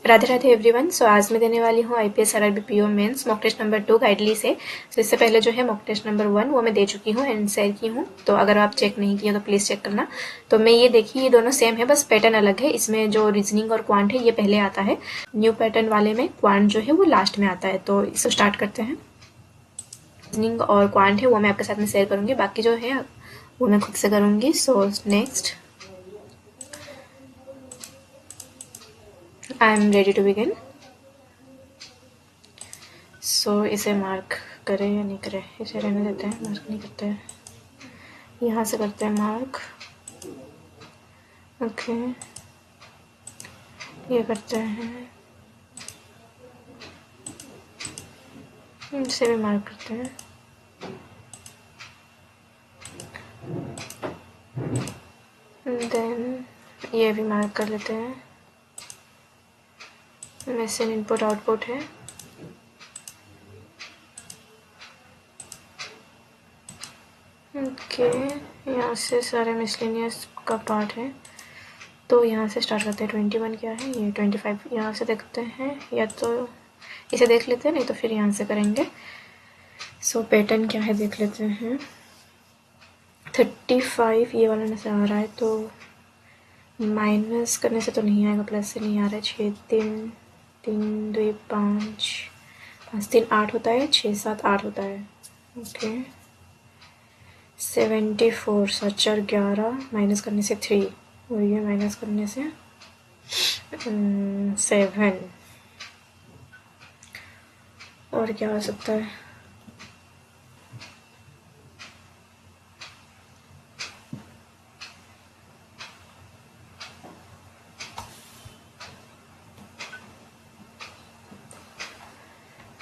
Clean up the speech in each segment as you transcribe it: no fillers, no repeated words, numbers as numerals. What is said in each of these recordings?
Radhe Radhe everyone. सो आज मैं देने वाली हूँ IPS RRB PO mains mock test number 2 Guidely से। तो इससे पहले जो है मॉक टेस्ट नंबर 1 वो मैं दे चुकी हूँ एंड शेयर की हूँ, तो अगर आप चेक नहीं किए तो प्लीज़ चेक करना। तो मैं ये देखिए, ये दोनों सेम है, बस पैटर्न अलग है। इसमें जो रीजनिंग और क्वांट है ये पहले आता है, न्यू पैटर्न वाले में क्वांट जो है वो लास्ट में आता है। तो इसको स्टार्ट करते हैं। रीजनिंग और क्वांट है वो मैं आपके साथ में शेयर करूँगी, बाकी जो है वो मैं खुद से करूँगी। So next, I am ready to begin. So इसे मार्क करें या नहीं करें, इसे रहने देते हैं, मार्क नहीं करते हैं, यहाँ से करते हैं मार्क। ओके, ये करते हैं, इसे भी मार्क करते हैं। देन ये भी मार्क कर लेते हैं। मैसेज इनपुट आउटपुट है। ओके, यहाँ से सारे मिसलेनियस का पार्ट है, तो यहाँ से स्टार्ट करते हैं। 21 क्या है, ये 25 यहाँ से देखते हैं, या तो इसे देख लेते हैं, नहीं तो फिर यहाँ से करेंगे। सो पैटर्न क्या है देख लेते हैं। 35 ये वाला नजर आ रहा है, तो माइनस करने से तो नहीं आएगा, प्लस से नहीं आ रहा है। 6 3 3 2 5 5 3 8 होता है, 6 7 8 होता है। ओके, 74 7 4 11 माइनस करने से 3, और ये माइनस करने से 7। और क्या हो सकता है,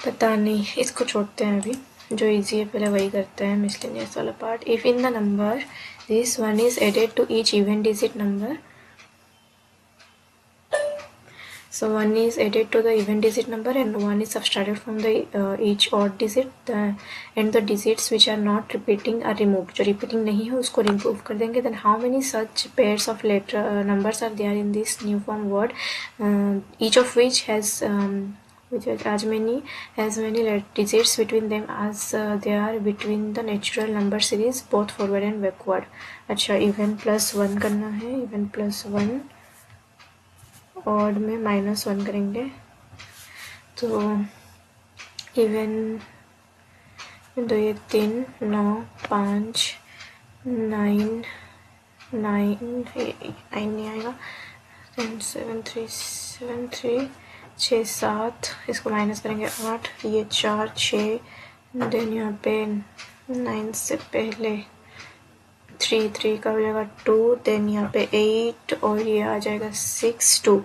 पता नहीं, इसको छोड़ते हैं अभी। जो इजी है पहले वही करते हैं, मिसलेनियस वाला part. If in the number this one is added to each even digit number, so 1 is added to the even digit number and 1 is subtracted from the each odd digit, and the digits which are not repeating are removed. जो repeating नहीं है उसको remove कर देंगे। then how many such pairs of letter numbers are there in this new form word, each of which has which has as many digits between them as they are between the natural number series both forward and backward। अच्छा, even plus 1 करना है, even plus 1 odd में -1 करेंगे, तो even 2 1 3 9 5 9 9 नहीं आएगा। 7 3 7 3 6 7, इसको minus करेंगे 8, ये 4 6, देन यहाँ पे 9 से पहले 3 3 का हो जाएगा 2, देन यहाँ पे 8 और ये आ जाएगा 6 2।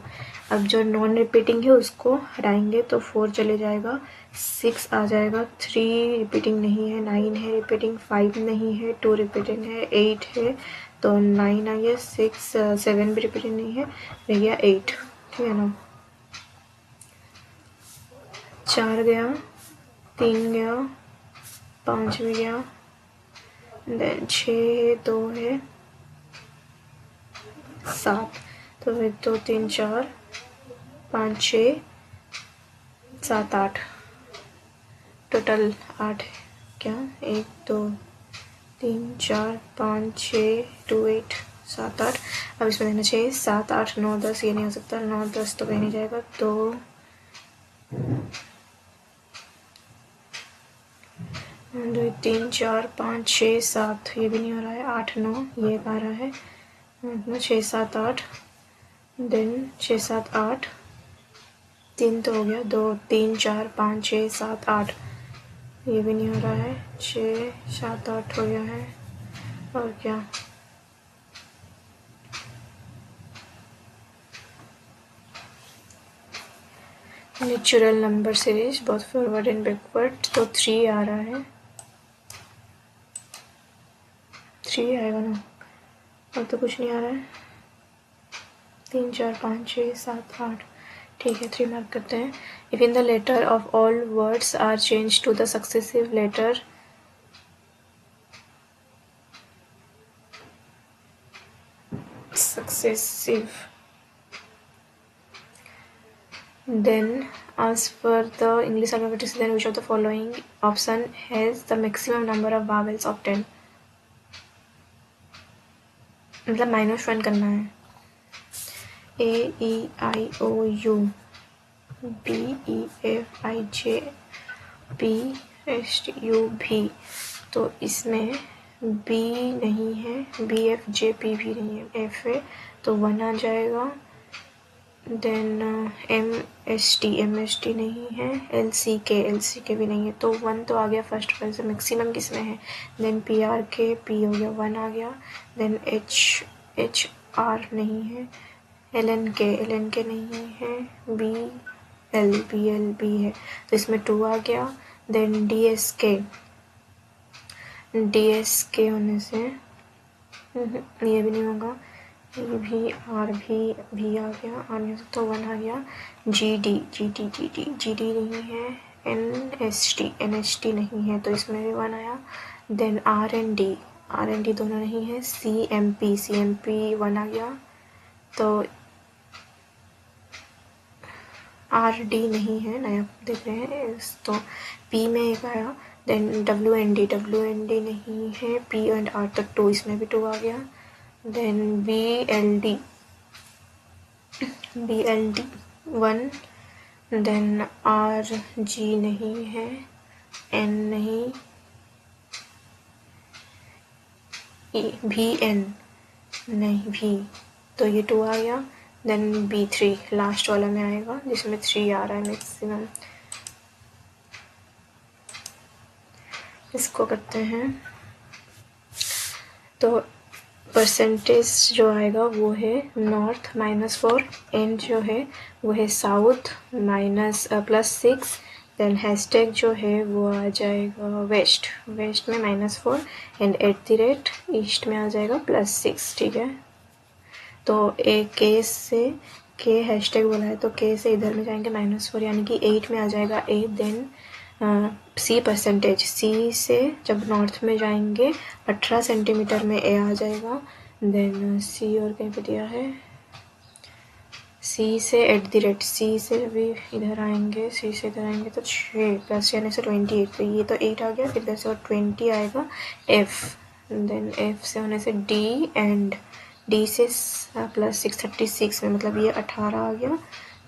अब जो नॉन रिपीटिंग है उसको हटाएंगे तो 4 चले जाएगा, 6 आ जाएगा, 3 रिपीटिंग नहीं है, 9 है रिपीटिंग, 5 नहीं है, 2 रिपीटिंग है, 8 है, तो 9 आ गया, 6 7 भी रिपीटिंग नहीं है, रह गया 8। ठीक है ना, 4 गया, 3 गया, 5 भी गया, देन 6 है, 2 है, 7, तो 1 2 3 4 5 6 7 8, टोटल 8 है क्या, 1 2 3 4 5 6 2 8 7 8। अब इसमें देना 6 7 8 9 10, ये नहीं हो सकता, 9 10 तो कहीं नहीं जाएगा, तो 2 3 4 5 6 7, ये भी नहीं हो रहा है, 8 9 ये आ रहा है, 6 7 8, देन 6 7 8, 3 तो हो गया, 2 3 4 5 6 7 8, ये भी नहीं हो रहा है, 6 7 8 हो गया है, और क्या, natural number series both forward and backward, तो 3 आ रहा है, 3 आएगा ना, और तो कुछ नहीं आ रहा है, 3 4 5 6 7 8, ठीक है, 3 मार्क करते हैं। If in the letter of all words are change to the successive letter, Then as per the English alphabet, then which of the following option has the maximum number of vowels of 10? मतलब -1 करना है. A-E-I-O-U, B-E-F-I-J-P-S-T-U-V. तो इसमें B नहीं है, B-F-J-P भी नहीं है, F है तो 1 आ जाएगा. देन M-S-T नहीं है, L-C-K भी नहीं है तो 1 तो आ गया फर्स्ट वाले से. मैक्सिमम किसमें है? देन P-R-K, P हो गया 1 आ गया. देन H-R नहीं है, L-N-K नहीं है, B-L है तो इसमें 2 आ गया. देन D-S-K होने से ये भी नहीं होगा, ये भी आर भी आ गया, आर नहीं सकता 1 आ गया. जी डी नहीं है. NST नहीं है तो इसमें भी 1 आया. देन आर एंड डी दोनों नहीं है. CMP 1 आ गया तो RD नहीं है, नया देख रहे हैं तो P में 1 आया. देन WND नहीं है, P एंड R तो 2, इसमें भी 2 आ गया. Then BLD 1. देन RG नहीं है, N नहीं, VN नहीं भी तो ये 2 आ गया. देन B3 लास्ट वाला में आएगा जिसमें 3 आ रहा है मैक्सिमम. इसको करते हैं तो परसेंटेज जो आएगा वो है नॉर्थ -4, एन जो है वो है साउथ +6. देन हैशटैग जो है वो आ जाएगा वेस्ट में -4 एंड @ ईस्ट में आ जाएगा +6. ठीक है तो के से के हैशटैग बोला है तो के से इधर में जाएंगे -4 यानी कि 8 में आ जाएगा A. Then C percentage, C से जब नॉर्थ में जाएंगे 18 सेंटीमीटर में A आ जाएगा. देन C और कहीं पे दिया है, C से @ C से भी इधर आएंगे, C से इधर आएंगे तो 6 प्लस यानी से 28 तो ये तो 8 आ गया. फिर इधर से और 20 आएगा F. देन F से होने से D एंड D से +6 36 में मतलब ये 18 आ गया.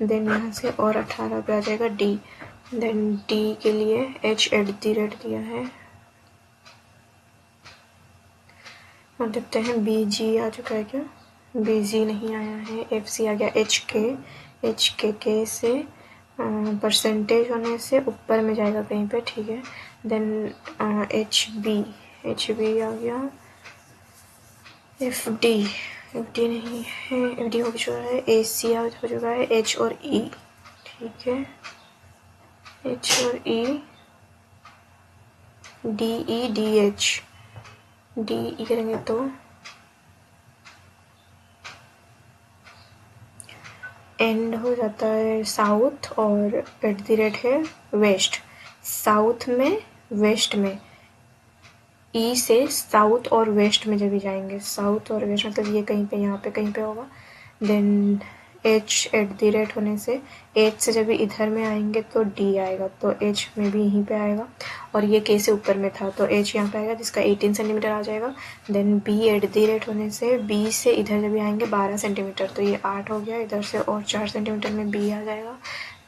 देन यहाँ से और 18 पे आ जाएगा D. देन D के लिए H @ दिया है और देखते हैं BG आ चुका है क्या, BG नहीं आया है. FC आ गया. HK से परसेंटेज होने से ऊपर में जाएगा कहीं पे. ठीक है देन HB आ गया. FD नहीं है, FD हो चुका है. AC हो चुका है. H और E. ठीक है H और E, DH DE करेंगे तो एंड हो जाता है साउथ और @ है वेस्ट. साउथ में वेस्ट में E से साउथ और वेस्ट में जब भी जाएंगे, साउथ और वेस्ट मतलब ये कहीं पे यहाँ पे कहीं पे होगा. देन H @ होने से H से जब भी इधर में आएंगे तो D आएगा तो H में भी यहीं पे आएगा और ये K से ऊपर में था तो H यहाँ पे आएगा जिसका 18 सेंटीमीटर आ जाएगा. देन B @ होने से B से इधर जब भी आएंगे 12 सेंटीमीटर तो ये 8 हो गया. इधर से और 4 सेंटीमीटर में B आ जाएगा.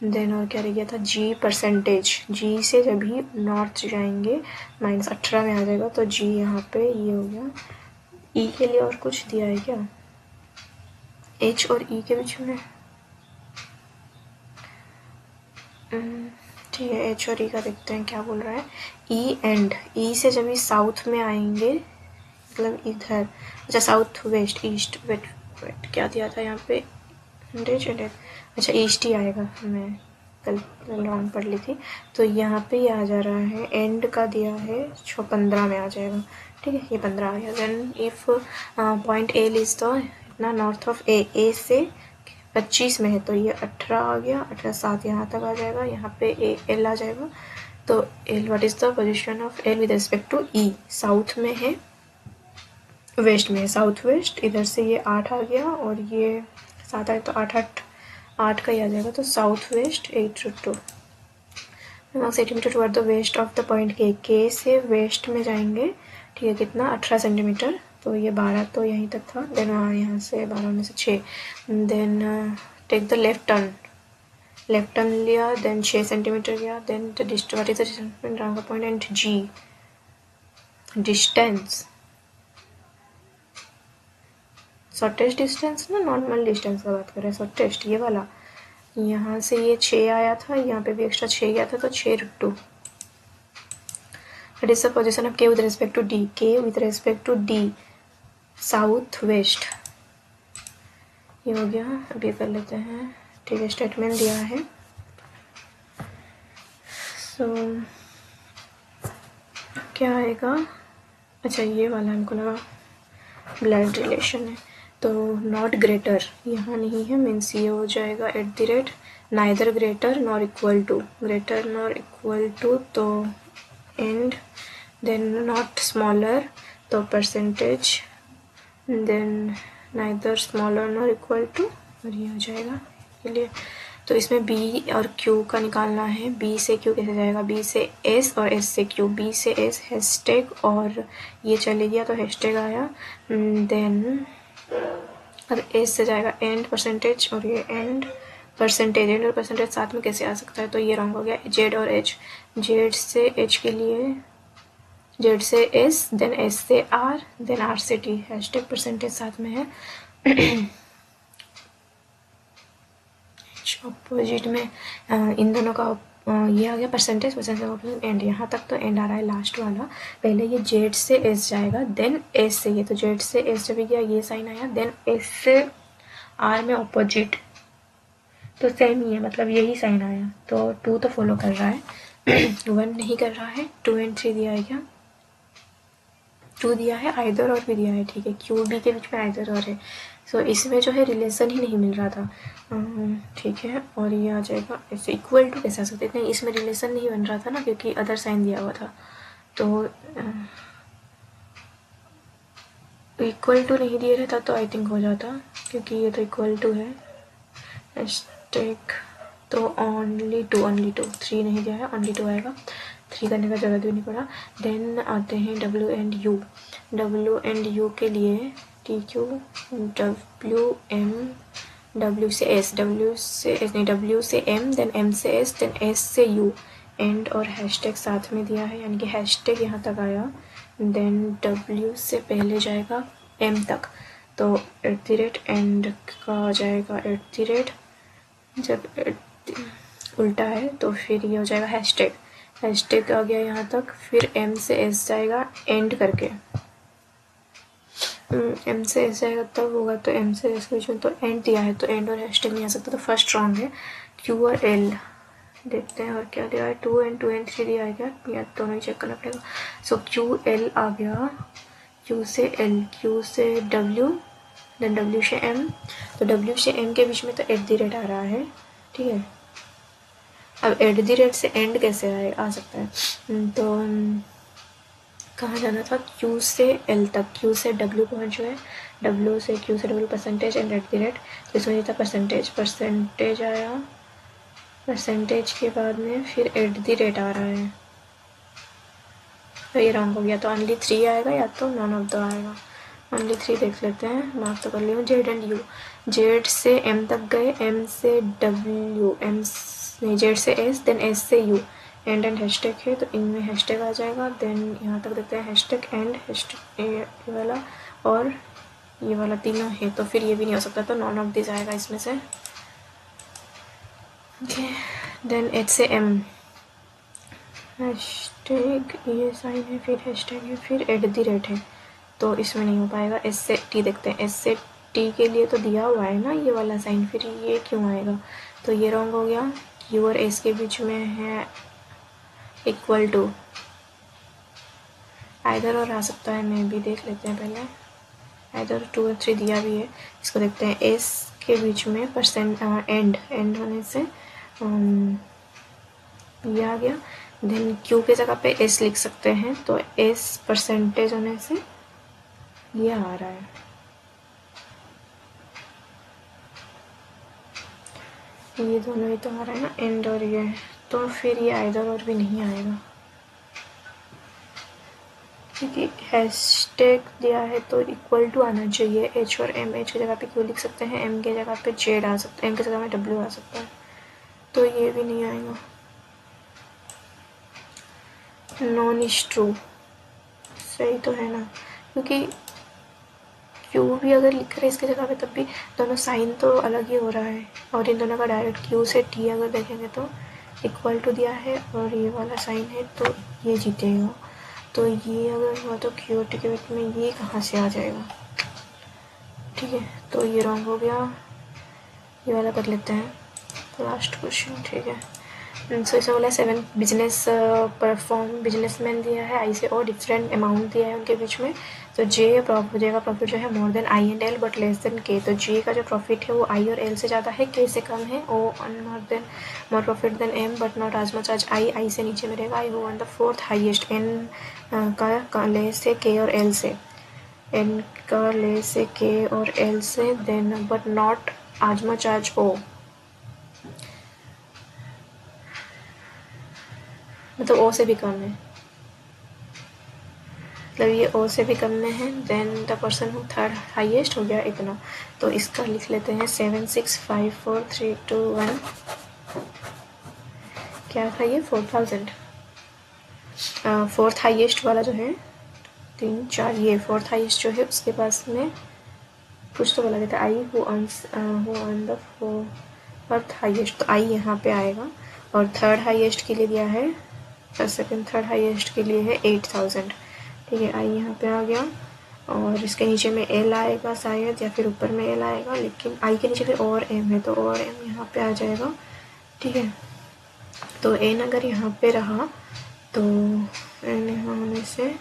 देन और क्या रह गया था, G परसेंटेज, G से जब भी नॉर्थ जाएंगे -18 में आ जाएगा तो G यहाँ पे ये हो गया. E के लिए और कुछ दिया है क्या, H और E के बीच में ठीक है. H और E का देखते हैं क्या बोल रहा है. E एंड E से जब भी साउथ में आएंगे मतलब इधर, अच्छा साउथ वेस्ट ईस्ट वेट क्या दिया था यहाँ पे, अच्छा ईस्ट ही आएगा, मैं कल लॉन्ग पढ़ ली थी तो यहाँ पे ये आ जा रहा है. एंड का दिया है 15 में आ जाएगा. ठीक है ये 15 आ गया. Then if point A is the इतना नॉर्थ ऑफ A से 25 में है तो ये 18 आ गया. 18 7 यहाँ तक आ जाएगा. यहाँ पे L आ जाएगा तो L what is the position of L with respect to E. South में है वेस्ट में है, साउथ वेस्ट. इधर से ये 8 आ गया और ये 7 आए तो 8 8 8 का ही आ जाएगा, तो south west 8 centimetre toward the west of the point के से वेस्ट में जाएंगे, ठीक है, कितना 18 सेंटीमीटर, तो ये 12 तो यहीं तक था, देन यहाँ से 12 में से 6, then take the left turn लिया, देन 6 सेंटीमीटर गया, then the distance, what is the distance between round the point and G, distance, shortest distance ना नॉर्मल डिस्टेंस का बात कर रहे हैं, शॉर्टेस्ट ये वाला, यहाँ से ये 6 आया था, यहाँ पे भी एक्स्ट्रा 6 गया था, तो 6√2, that is the position of K with respect to D, K with respect to D south west, ये हो गया। अभी कर लेते हैं, ठीक है, स्टेटमेंट दिया है, सो क्या आएगा, अच्छा ये वाला हमको लगा ब्लड रिलेशन है, तो नॉट ग्रेटर यहाँ नहीं है, मीन्स ये हो जाएगा @ neither greater nor equal to, greater nor equal to, तो एंड, देन नॉट स्मॉलर, तो percentage, then neither smaller nor equal to, और ये हो जाएगा के लिए। तो इसमें बी और क्यू का निकालना है, बी से क्यू कैसे जाएगा, बी से एस और एस से क्यू, बी से एस हैशटैग, और ये चले गया तो हैशटैग आया, देन अब एस से जाएगा एंड परसेंटेज, और ये एंड परसेंटेज, एंड और परसेंटेज साथ में कैसे आ सकता है, तो ये रॉन्ग हो गया। जेड और एच, जेड से एच के लिए जेड से एस, देन एस से आर, देन आर से टी, हैशटैग परसेंटेज साथ में है, अपोजिट में इन दोनों का ये आ गया परसेंटेज, परसेंटेज एंड, यहाँ तक तो एंड आ रहा है लास्ट वाला, पहले ये जेड से एस जाएगा, देन एस से ये, तो जेड से एस जब गया ये साइन आया, देन एस से आर में अपोजिट, तो सेम ही है, मतलब यही साइन आया, तो 2 तो फॉलो कर रहा है 1 नहीं कर रहा है। 2 और 3 दिया है क्या, 2 दिया है, आइदर और भी दिया है, ठीक है, क्यू बी के बीच में आइदर और है, सो इसमें जो है रिलेशन ही नहीं मिल रहा था, ठीक है, और ये आ जाएगा ऐसे, इक्वल टू कैसे आ सकते थे, इसमें रिलेशन नहीं बन रहा था ना, क्योंकि अदर साइन दिया हुआ था, तो इक्वल टू नहीं दिए रहता तो आई थिंक हो जाता, क्योंकि ये तो इक्वल टू है, हैशटैग, तो ओनली टू 3 नहीं दिया है, ओनली 2 आएगा, 3 करने का ज़रूरत भी नहीं पड़ा। देन आते हैं डब्ल्यू एंड यू के लिए, टी क्यू, डब्ल्यू से एस नहीं, डब्ल्यू से एम, देन एम से एस, देन एस से यू, एंड और हैशटैग साथ में दिया है, यानी कि हैशटैग यहाँ तक आया, देन डब्ल्यू से पहले जाएगा एम तक, तो @ एंड का आ जाएगा @ जब उल्टा है तो फिर ये हो जाएगा हैशटैग आ गया यहाँ तक, फिर एम से एस जाएगा एंड करके, एम से एस जाएगा तब होगा, तो एम से एस के बीच में तो एंड दिया है, तो एंड और हैशटैग नहीं आ सकता, तो फर्स्ट रॉन्ग है। क्यू और एल देखते हैं और क्या दिया है, 2 और 3 दिया है क्या, या दोनों ही चेक करना पड़ेगा। सो क्यू एल आ गया, क्यू से एल, क्यू से डब्ल्यू, देन डब्ल्यू से एम, तो डब्ल्यू से एम के बीच में तो @ आ रहा है, ठीक है, अब @ से एंड कैसे आ सकता है, तो कहाँ जाना था, क्यू से एल तक, क्यू से डब्ल्यू पहुँच गए, डब्ल्यू से क्यू से डब्ल्यू परसेंटेज एंड @ तो इसमें ये था परसेंटेज आया, परसेंटेज के बाद में फिर @ आ रहा है, तो ये रॉन्ग हो गया, तो ओनली 3 आएगा या तो नॉन ऑफ द आएगा, ओनली 3 देख लेते हैं, मार्क तो कर लिया। जेड एंड यू, जेड से एम तक गए, एम से डब्ल्यू, नहीं जेड से एस, देन एस से यू, एंड हैशटैग है, तो इनमें हैशटैग आ जाएगा, देन यहाँ तक देखते हैं हैशटैग एंड हैशटैग ये वाला और ये वाला तीनों है, तो फिर ये भी नहीं हो सकता, तो नॉन ऑफ दिस आएगा इसमें से, ओके। देन एच से एम, हैशटैग ये साइन है, फिर हैशटैग है, फिर @ है, तो इसमें नहीं हो पाएगा। एस से टी देखते हैं, एस से टी के लिए तो दिया हुआ है ना ये वाला साइन, फिर ये क्यों आएगा, तो ये रॉन्ग हो गया। क्यू और एस के बीच में है इक्वल टू, आइदर और आ सकता है, मैं भी देख लेते हैं पहले, आइदर 2 और 3 दिया भी है, इसको देखते हैं। एस के बीच में एंड होने से ये आ गया, देन क्यू के जगह पे एस लिख सकते हैं, तो एस परसेंटेज होने से ये आ रहा है, ये दोनों ही तो आ रहा है ना, एंड और ये, तो फिर ये आइदर और भी नहीं आएगा, क्योंकि हैशटैग दिया है तो इक्वल टू आना चाहिए एच और एम। एच की जगह पे क्यों लिख सकते हैं, एम की जगह पे जेड आ सकता है, एम की जगह में डब्ल्यू आ सकता है, तो ये भी नहीं आएगा। नॉन इज ट्रू, सही तो है ना, क्योंकि क्यू भी अगर लिख रहे हैं इसकी जगह पे तब भी दोनों साइन तो अलग ही हो रहा है, और इन दोनों का डायरेक्ट क्यू से टी अगर देखेंगे तो इक्वल टू दिया है और ये वाला साइन है, तो ये जीतेगा। तो ये अगर हुआ तो क्यू टी के बीच में ये कहाँ से आ जाएगा, ठीक है, तो ये रॉन्ग हो गया। ये वाला कर लेते हैं, लास्ट क्वेश्चन, ठीक है। सो इसमें बोला 7 बिजनेस परफॉर्म, बिजनेसमैन दिया है आई से और डिफरेंट अमाउंट दिया है उनके बीच में। तो जे का प्रॉफिट जो है more than I and L but less than K. तो जे का जो प्रॉफिट है वो आई और एल से ज़्यादा है, के से कम है। O more profit than M but not as much as I से नीचे में रहेगा। आई वो on the fourth highest, N का लेस है के और एल से, एन का लेस है के और एल से, then but not as much as O, मतलब ओ से भी कम है, मतलब ये ओ से भी कम में है। Then the person who third highest हो गया इतना। तो इसका लिख लेते हैं 7 6 5 4 3 2 1, क्या था ये 4000, फोर्थ हाईएस्ट वाला जो है 3 4, ये फोर्थ हाईएस्ट जो है उसके पास में कुछ तो बोला गया था, I who on the fourth highest, तो आई यहाँ पे आएगा। और थर्ड हाईएस्ट के लिए दिया है, सेकेंड थर्ड हाईएस्ट के लिए है 8000, ठीक है, आई यहाँ पे आ गया। और इसके नीचे में एल आएगा शायद, या फिर ऊपर में एल आएगा, लेकिन आई के नीचे फिर और एम है, तो और एम यहाँ पे आ जाएगा, ठीक है। तो एन अगर यहाँ पे रहा तो एन यहाँ होने से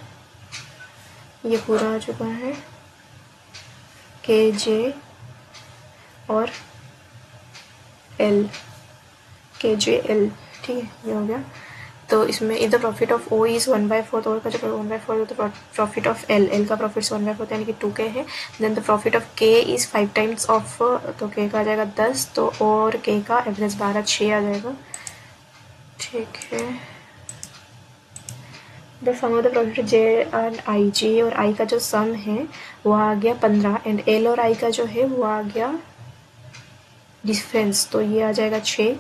ये पूरा आ चुका है, के जे और एल, के जे एल, ठीक है, ये हो गया। तो इसमें if the profit of O is 1/4, और का जो 1/4 तो प्रॉफिट ऑफ एल, एल का प्रॉफिट 1/4 यानी कि 2k है। Then the profit of K is 5 times of, तो के का आ जाएगा 10, तो और के का एवरेज 12 6 आ जाएगा, ठीक है। The sum of the profit J and I, J और आई का जो सम है वो आ गया 15, एंड एल और आई का जो है वो आ गया डिफरेंस, तो ये आ जाएगा 6,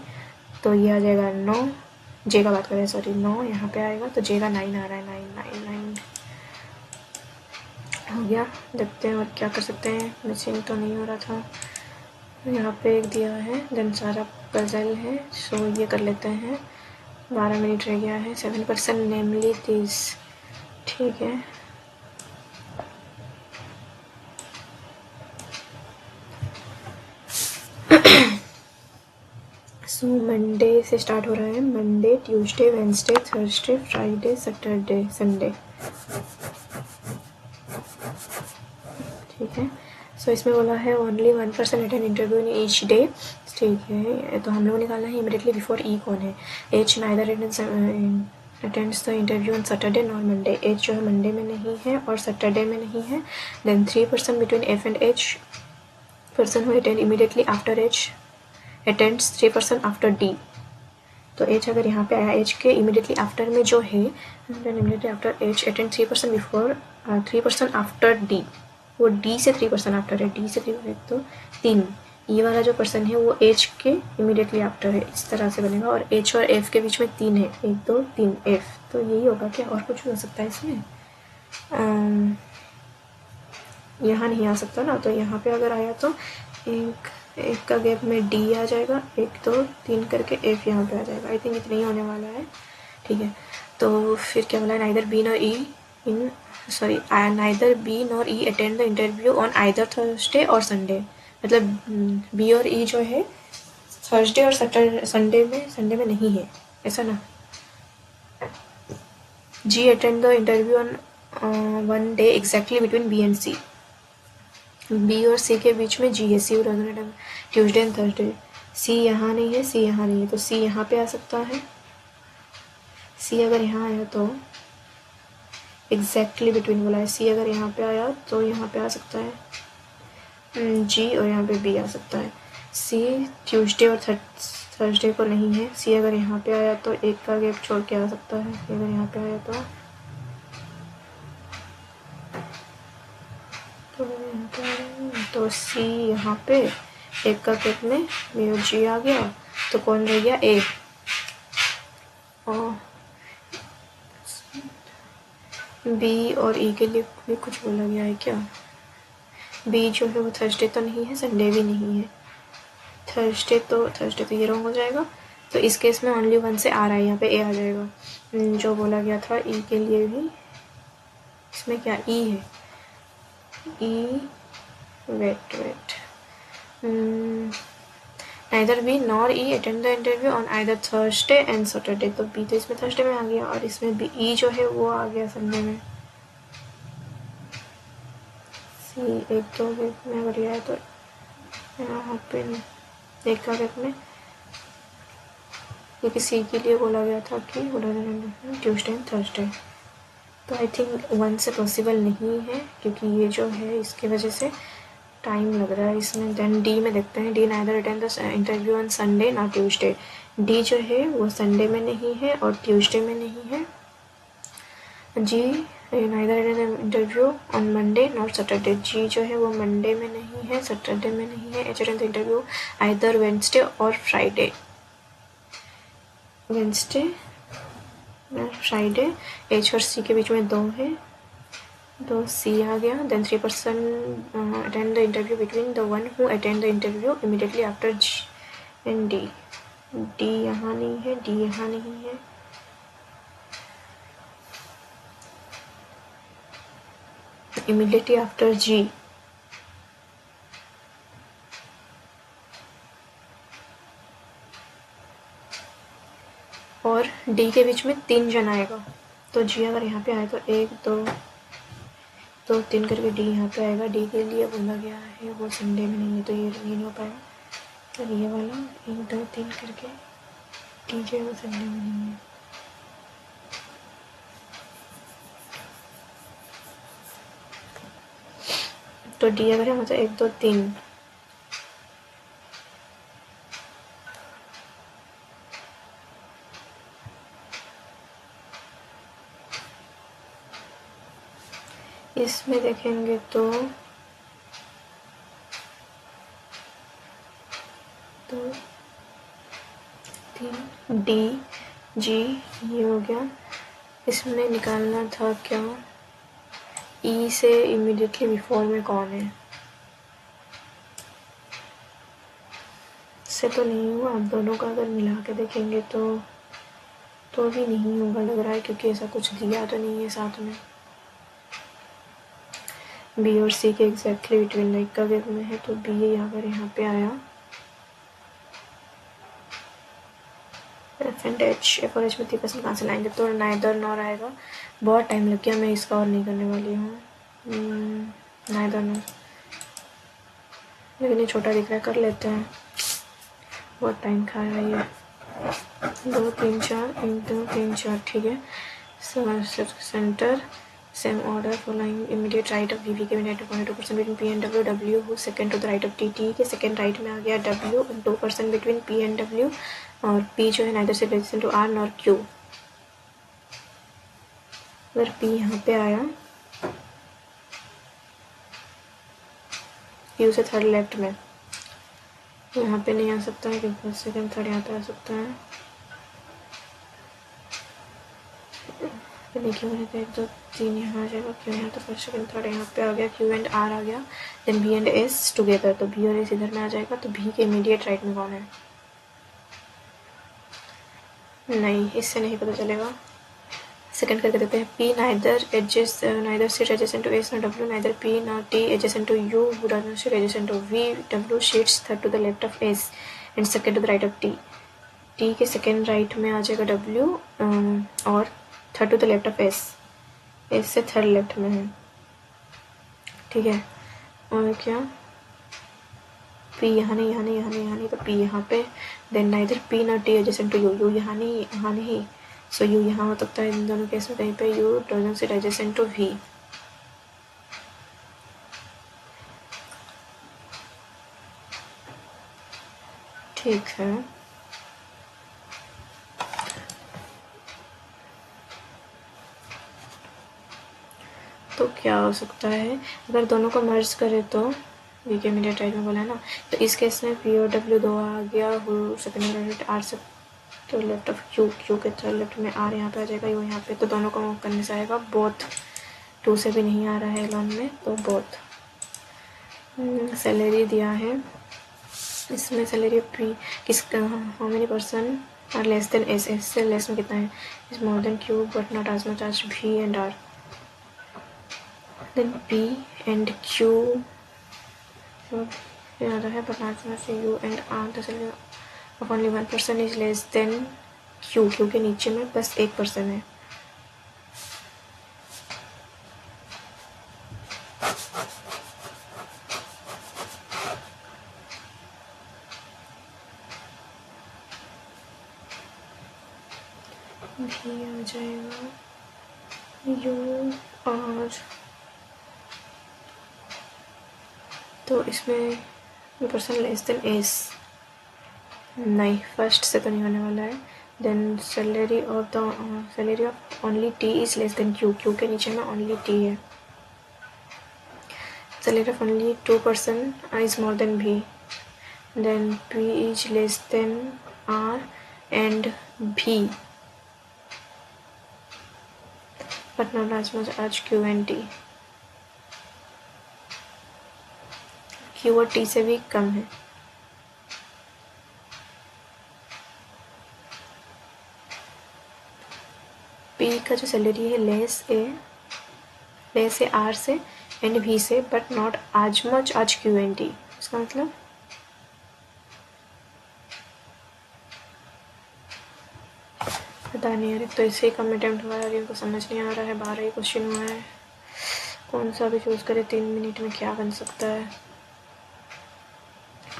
तो ये आ जाएगा 9, जे का बात करें सॉरी 9 यहाँ पे आएगा, तो जे का 9 आ रहा है, 9 हो गया। देखते हैं और क्या कर सकते हैं, मिसिंग तो नहीं हो रहा था, यहाँ पे एक दिया है, देन सारा पजल है, सो ये कर लेते हैं। 12 मिनट रह गया है। 7% नेमली दिस, ठीक है। सो मंडे से स्टार्ट हो रहा है, Monday Tuesday Wednesday Thursday Friday Saturday Sunday, ठीक है। सो इसमें बोला है only 1% attend interview in each day, ठीक है। तो हम लोग निकालना है इमीडिएटली बिफोर ई कौन है, H neither attends the interview on Saturday nor Monday, H जो है मंडे में नहीं है और सैटरडे में नहीं है। Then 3% between F and H, person who attend immediately after H attends 3% after D. तो एच अगर यहाँ पे आया, एच के इमीडिएटली आफ्टर में जो है, then immediately after H attend 3% before 3% after D, वो डी से 3% आफ्टर है, डी से 3%, तो 3, ये वाला जो पर्सन है वो एच के इमीडिएटली आफ्टर है, इस तरह से बनेगा। और एच और एफ के बीच में 3 है, 1 2 3 एफ, तो यही होगा क्या, और कुछ हो सकता है इसमें, यहाँ नहीं आ सकता ना, तो यहाँ पे अगर आया तो एक का गैप में डी आ जाएगा, 1 2 3 करके एफ यहाँ पे आ जाएगा। आई थिंक इतना ही होने वाला है, ठीक है। तो फिर क्या बोला है, neither B nor E in sorry neither B nor E attend the interview on either Thursday और संडे, मतलब बी और ई जो है थर्सडे और संडे में नहीं है, ऐसा ना। G attend the interview on one day exactly between B and C, B और सी के बीच में जी है, सी और ट्यूसडे एंड थर्सडे। सी यहाँ नहीं है, सी यहाँ नहीं है, तो सी यहाँ पे आ सकता है। सी अगर यहाँ आया तो एग्जैक्टली बिटवीन बोला है, सी अगर यहाँ पे आया तो यहाँ पे आ सकता है जी, और यहाँ पे बी आ सकता है। सी ट्यूसडे और थर्सडे को नहीं है। सी अगर यहाँ पे आया तो एक का गैप छोड़ के आ सकता है। अगर यहाँ पे आया तो यहाँ पे आया तो सी यहाँ पे एक का गैप में बी और जी आ गया, तो कौन रह गया? ए। और बी और ई के लिए भी कुछ बोला गया है क्या? बी जो है वो थर्सडे तो नहीं है, संडे भी नहीं है। थर्सडे तो ये रॉन्ग हो जाएगा। तो इस केस में ओनली वन से आ रहा है, यहाँ पे ए आ जाएगा। जो बोला गया था ई के लिए भी, इसमें क्या ई है? E wait neither B nor E attend the interview on either Thursday and Saturday. तो बी तो इसमें थर्सडे में आ गया और इसमें बी ई जो है वो आ गया संडे में। सी एक दो वीक में अगर लिया है तो यहाँ पे एक का वीक में, क्योंकि सी के लिए बोला गया था कि ट्यूसडे एंड थर्सडे। तो आई थिंक वन से पॉसिबल नहीं है, क्योंकि ये जो है इसकी वजह से टाइम लग रहा है इसमें। देन डी में देखते हैं। D neither attend the interview on Sunday ना ट्यूसडे। डी जो है वो संडे में नहीं है और ट्यूसडे में नहीं है। G neither attend the interview on Monday not Saturday. G जो है वो मंडे में नहीं है, सैटरडे में नहीं है। H attend the interview either Wednesday और फ्राइडे। वेडनेसडे और फ्राइडे। एच और सी के बीच में 2 है, तो सी आ गया। Then 3% attend the interview between the one who attend the interview immediately after G and D. D यहाँ नहीं है, डी यहाँ नहीं है। इमीडिएटली आफ्टर जी और डी के बीच में 3 जन आएगा। तो जी अगर यहाँ पे आए तो 1 2 3 करके डी यहाँ पे आएगा। डी के लिए बोला गया है वो संडे में नहीं है, तो ये नहीं हो पाएगा। तो ये वाला 1 2 3 करके डी जो है वो संडे में नहीं है। तो डी अगर है मतलब 1 2 3 इसमें देखेंगे तो 2 3 डी जी ये हो गया। इसमें निकालना था क्या? ई से इमीडिएटली बिफोर में कौन है? इससे तो नहीं हुआ। आप दोनों का अगर मिला के देखेंगे तो भी नहीं होगा लग रहा है, क्योंकि ऐसा कुछ दिया तो नहीं है साथ में। बी और सी के एग्जैक्टली बिटवीन लाइक का गैप में है, तो बी अगर यहाँ पे आया एफ एंड एफ और एच में 3% कहाँ से लाएंगे? तो नाइदर नॉर आएगा। बहुत टाइम लग गया, मैं इसका और नहीं करने वाली हूँ। नाइदर नॉर, लेकिन ये छोटा दिख रहा है, कर लेते हैं। बहुत टाइम खा रहा है ये। 2 3 4 1 2 3 4 ठीक है। Centre same order following immediate right of V K 2% between P and W. W who second to the right of T. T के सेकंड राइट में आ गया W. 2% between P and W, और पी जो है नाइदर से resistant to R nor Q. अगर P यहाँ पे आया, क्यू से थर्ड लेफ्ट में, यहाँ पे नहीं आ सकता है क्योंकि फर्स्ट सेकंड थर्ड यहाँ पे आ सकता है। देखिए मैंने तो 1 2 3 यहाँ आ जाएगा। क्यू यहाँ, तो फर्स्ट सेकंड थर्ड यहाँ पे आ गया। क्यू एंड आर आ गया। Then B and S together, तो बी और एस इधर में आ जाएगा। तो बी के इमीडिएट राइट में कौन है? नहीं, इससे नहीं पता चलेगा। सेकंड करके देते हैं। P neither seat adjacent to S not W. Neither P not T adjacent to U who does not seat adjacent to V. W seats third to the left of S and second to the right of T. T के second right में आ जाएगा W और third to the left of S. S से third left में है, ठीक है। और क्या? पी यहाँ नहीं, यहाँ नहीं, यहाँ नहीं, यहाँ नहीं, तो पी यहाँ पे। Then neither P not T adjacent to U. U यहाँ नहीं, यहाँ नहीं, सो यू यहाँ हो सकता है इन दोनों केस में कहीं पे। U doesn't sit adjacent to V. ठीक है, तो क्या हो सकता है अगर दोनों को मर्ज करें तो वी के इमीडिएट राइट में बोला है ना, तो इस केस में पी और डब्ल्यू दो आ गया, सेकेंड आर से तो लेफ्ट ऑफ क्यू, क्यू के तो लेफ्ट में आर यहाँ पे आ जाएगा, यू यहाँ पे, तो दोनों को मूव करने से आएगा बोथ, टू से भी नहीं आ रहा है लॉन में, तो बोथ। सैलरी दिया है, इसमें सैलरी पी किस how many person are less than S, S से लेस में कितना है, is more than Q but not as much as V and R, then P and Q ज़्यादा है but not as much U and R, the salary of only one person is less than Q, Q के नीचे में बस एक person है, भी आ जाएगा यू और, तो इसमें पर्सन लेस देन एस नहीं, फर्स्ट से तो नहीं होने वाला है, then salary of only T is less than Q, Q के नीचे में ओनली टी है, salary of only two person is more than B, then P is less than R and B but not as much as Q and T, Q और T से भी कम है, P का जो सैलरी है less है are से and भी से बट नॉट आज मच आज क्यू एंड टी, इसका मतलब पता नहीं यार, तो इससे ही कम अटेम्प्ट हुआ है और इनको समझ नहीं आ रहा है, 12 ही क्वेश्चन हुआ है, कौन सा भी चूज़ करे, 3 मिनट में क्या बन सकता है,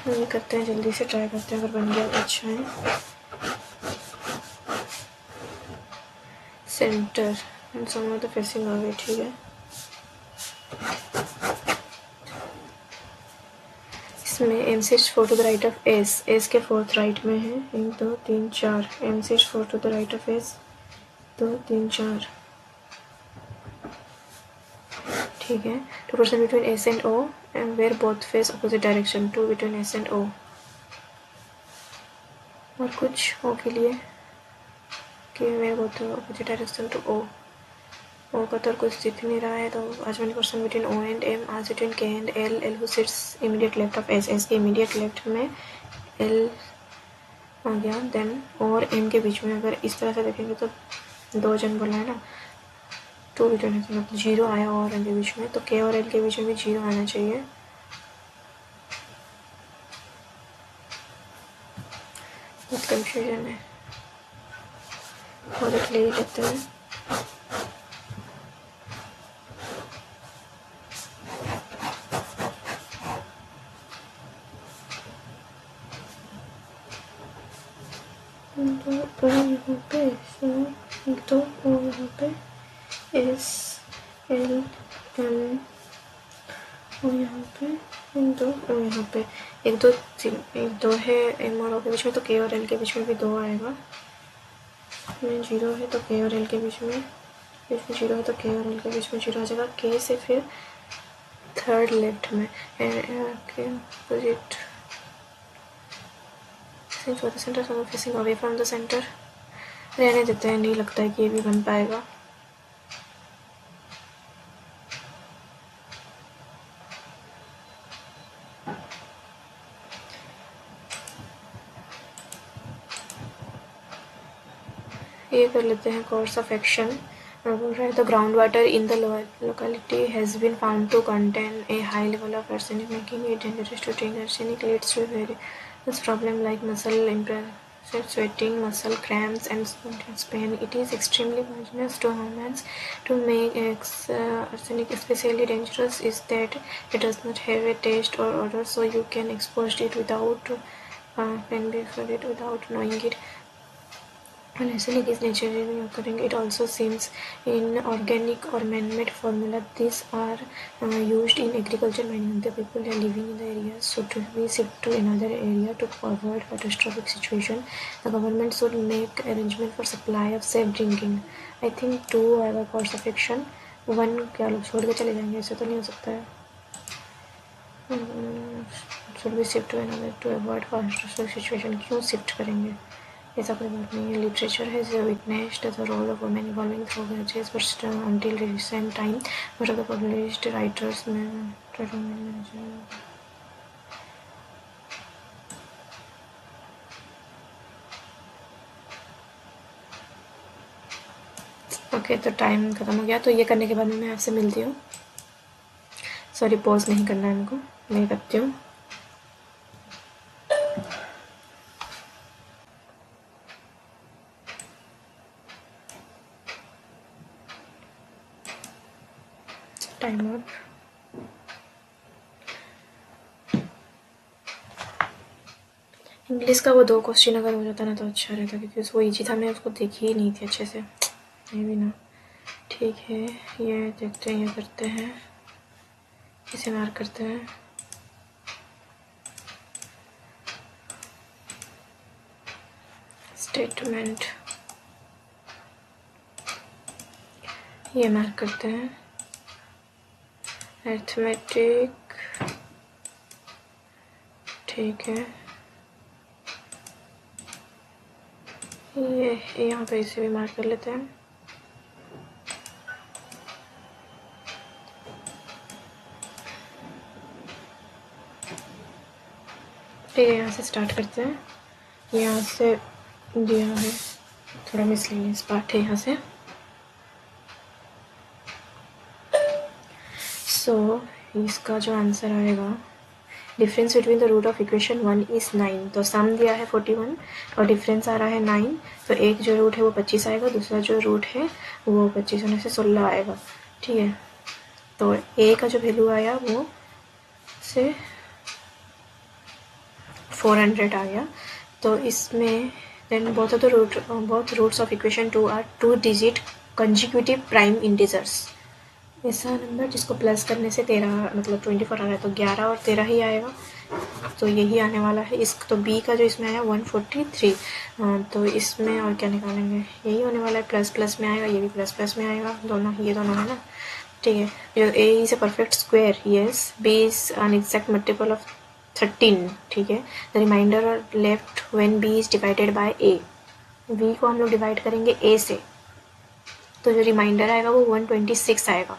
ये करते हैं, जल्दी से ट्राई करते हैं, अगर बन गया तो अच्छा है। Centre and some of the facing away, ठीक है, इसमें M six 4 to the right of S, S के 4th राइट में है, 1 2 3 4, M six 4 to the right of S 2 3 4, ठीक है, 2 person between S and O and where both face opposite direction, 2 between S and O, और कुछ O के लिए कि where both opposite direction to O, O का तो कुछ दिख नहीं रहा है, तो आज one person between O and M, आज between K and L, L who sits immediate left of S, S के इमीडिएट लेफ्ट में एल आ गया, देन और एम के बीच में अगर इस तरह से देखेंगे तो 2 जन बोला है ना, 2 बिटवीन मतलब 0 आया और एल के बीच में, तो के और एल के बीच में भी 0 आना चाहिए, बहुत कंफ्यूजन है, और ले लेते हैं, तो यहाँ पे एक दो और यहाँ पे एस एल एम और यहाँ पे एक दो और यहाँ पे एक दो है एम और ओ के बीच में, तो के और एल के बीच में भी 2 आएगा, में 0 है तो के और एल के बीच में 0 है, तो के और एल के बीच में 0 आ जाएगा, के से फिर 3rd लेफ्ट में के opposite for the center, some facing away from the center, रहने देते हैं, नहीं लगता है कि ये भी बन पाएगा, ये कर लेते हैं कोर्स ऑफ एक्शन, बोल रहा है the ground water in the locality has been found to contain a high level of arsenic, making it dangerous to drink, arsenic leads to various problem like muscle impressive sweating, muscle cramps and spontaneous pain. It is extremely poisonous to humans. To make arsenic especially dangerous is that it does not have a taste or odor, so you can expose it without knowing it. ऐसे नहीं किस nature में करेंगे. It also seems in organic और man-made formula these are used in agriculture. Many of the people are living in the area should be shift to another area to avoid catastrophic situation. The government should make arrangement for supply of safe drinking. I think two have a course of action. One क्या लोग छोड़ के चले जाएंगे, ऐसा तो नहीं हो सकता है. should be shift to another to avoid catastrophic situation. क्यों शिफ्ट करेंगे, ऐसा कोई बात नहीं है. Literature has witnessed the role of women evolving through ages but until recent time most of the published writers okay. तो टाइम ख़त्म हो गया. तो ये करने के बाद में मैं आपसे मिलती हूँ. सॉरी, पॉज नहीं करना है इनको, मैं करती हूँ. Time out. इंग्लिश का वो 2 क्वेश्चन अगर हो जाता ना तो अच्छा रहता, क्योंकि वो ईजी था. मैं उसको देखी ही नहीं थी अच्छे से. नहीं भी ना. ठीक है, ये देखते हैं, ये करते हैं, इसे मार्क करते हैं. स्टेटमेंट ये मार्क करते हैं. अरिथमेटिक ठीक है. ये यहाँ पे इसे भी मार्क कर लेते हैं. ठीक है, यहाँ से स्टार्ट करते हैं. यहाँ से दिया है, थोड़ा मिसलिनियस पार्ट है यहाँ से. सो इसका जो आंसर आएगा, difference between the root of equation 1 is 9. तो सम दिया है 41 और डिफरेंस आ रहा है 9. तो एक जो रूट है वो 25 आएगा, दूसरा जो रूट है वो 25 होने से 16 आएगा. ठीक है. तो ए का जो वैल्यू आया वो से 400 आ गया. तो इसमें then both roots of equation 2 are 2 digit consecutive prime integers. ऐसा नंबर जिसको प्लस करने से 13 मतलब 24 आ रहा है, तो 11 और 13 ही आएगा. तो यही आने वाला है. इस तो बी का जो इसमें आया 143. तो इसमें और क्या निकालेंगे, यही होने वाला है. प्लस प्लस में आएगा, ये भी प्लस प्लस में आएगा. दोनों, ये दोनों है ना. ठीक है. जो A is a perfect square, yes. B is an exact multiple of 13. ठीक है. The remainder left when B is divided by A. B को हम लोग डिवाइड करेंगे ए से, तो जो रिमाइंडर आएगा वो 126 आएगा.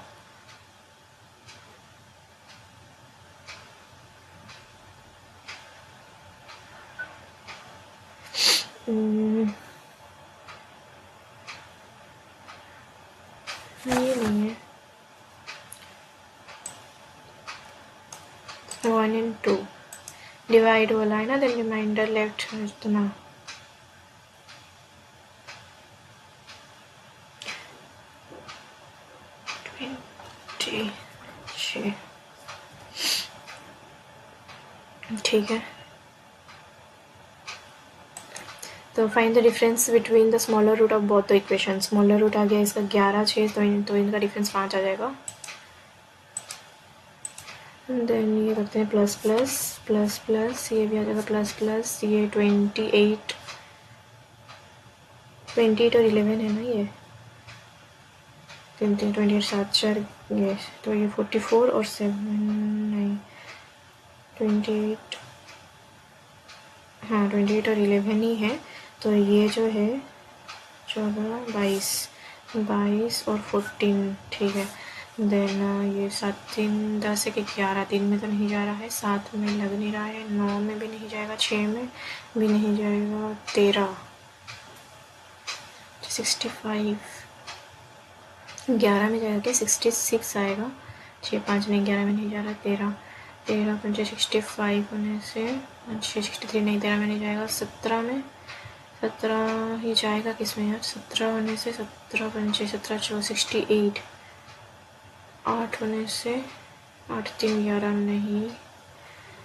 ये नहीं है. 1 and 2 डिवाइड वाला है ना, देन रिमाइंडर लेफ्ट इतना. ठीक है. तो find the difference between the smaller root of both the equation. Smaller root आ गया इसका 11 6, तो इनका डिफरेंस 5 आ जाएगा. देन ये करते हैं प्लस प्लस प्लस प्लस, ये भी आ जाएगा प्लस प्लस. ये 28 और 11 है ना, ये 28 7 4 ये. तो ये 44 और 7 नहीं 28, हाँ 28 और 11 ही है. तो ये जो है 14 22 और 14. ठीक है. देन ये 7 3 10 1 11, 3 में तो नहीं जा रहा है, 7 में लग नहीं रहा है, 9 में भी नहीं जाएगा, 6 में भी नहीं जाएगा, 13 65, 11 में जाएगा क्या, 66 आएगा. 6 5 में 11 में नहीं जा रहा, 13 5 65 होने से 63 नहीं, 13 में नहीं जाएगा. 17 ही जाएगा किस में यार. 17 होने से 17 5 17 68. 8 होने से 8 3 11 नहीं,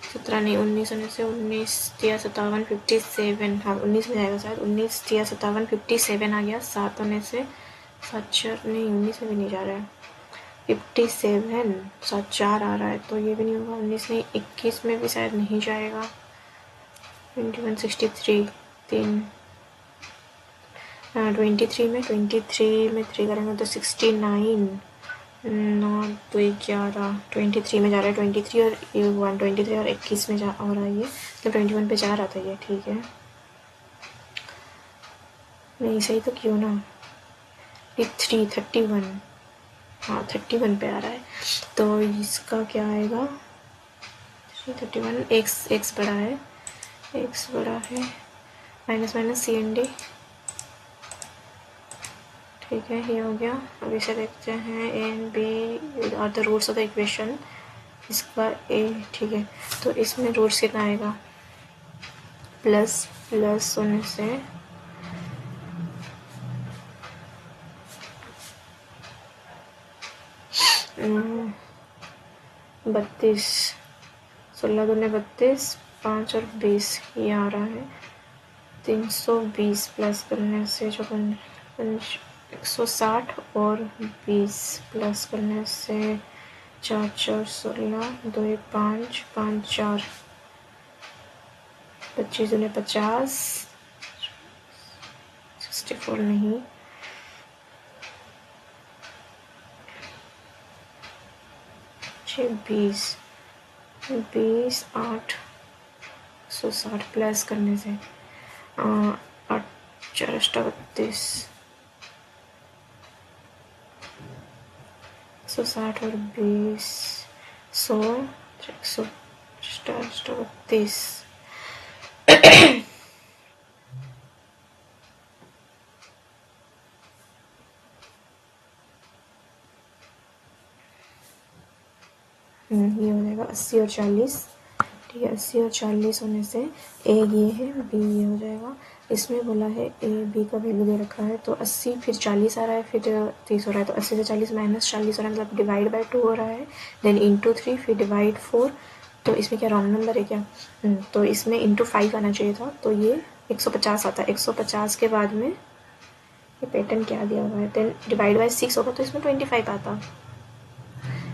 17 नहीं, 19 होने से 19 तिया 57 57, हाँ 19 में जाएगा शायद, 19 तिया 57 57 आ गया। 7 होने से 7 4 नहीं, 19 में भी नहीं जा रहा है, 57 7 4 आ रहा है, तो ये भी नहीं होगा। 19 नहीं, 21 में भी शायद नहीं जाएगा। 21 63 3, हाँ 23 में 3 करेंगे तो 69, 9 2 11, 23 में जा रहा है। 23 और 1 23 और 21 में जा हो रहा है ये, तो 21 पे जा रहा था ये, ठीक है। नहीं सही तो क्यों ना, 31, हाँ 31 पे आ रहा है, तो इसका क्या आएगा 31। एक्स बड़ा है, एक्स बड़ा है, minus minus C N D, ठीक है ये हो गया। अब इसे देखते हैं A and B are the roots of the equation, इसका ए, ठीक है। तो इसमें रूट्स कितना आएगा, प्लस प्लस होने से 32, 16 दूने 32, 5 और 20 ये आ रहा है 320, प्लस करने से जो 160 और 20 प्लस करने से 4 4 16, 2 1 5 5 4, 25 दूने 50, 64 नहीं, 20 20 8 160 प्लस करने से 8 4 32, 160 और 20 100 132। ये हो जाएगा 80 और 40, ठीक है। 80 और 40 होने से ए ये है, बी ये हो जाएगा। इसमें बोला है ए बी का वैल्यू दे रखा है, तो 80 फिर 40 आ रहा है, फिर 30 हो रहा है, तो 80 से 40 माइनस 40 हो रहा है, मतलब डिवाइड बाई 2 हो रहा है, देन इंटू 3, फिर डिवाइड 4। तो इसमें क्या रॉन्ग नंबर है क्या, तो इसमें इंटू 5 आना चाहिए था, तो ये 150 आता है। 150 के बाद में ये पैटर्न क्या दिया हुआ है, देन डिवाइड बाई 6 होगा, तो इसमें 25 आता।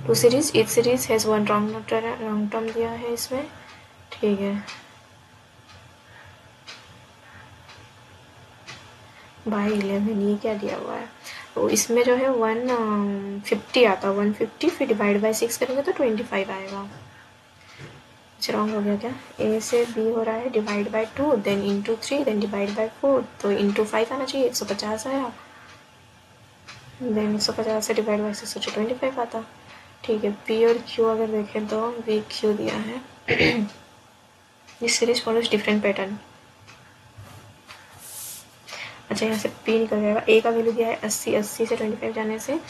टू सीरीज, एक series has one wrong term दिया है इसमें, ठीक है। बाई 11 ये क्या दिया हुआ है, तो इसमें जो है 150 आता है, 150 फिर डिवाइड बाई 6 करेंगे तो 25 आएगा। अच्छा रॉन्ग हो गया क्या, ए से बी हो रहा है divide by 2, then into 3, then divide by 4, तो इंटू 5 आना चाहिए, 150 आया, देन 150 से डिवाइड बाई 6 तो 25 आता, ठीक है। पी और क्यू अगर देखें तो वी क्यू दिया है। This series follows different pattern. अच्छा यहाँ से पी निकल जाएगा, ए का वैल्यू दिया है 80, 80 से 25 जाने से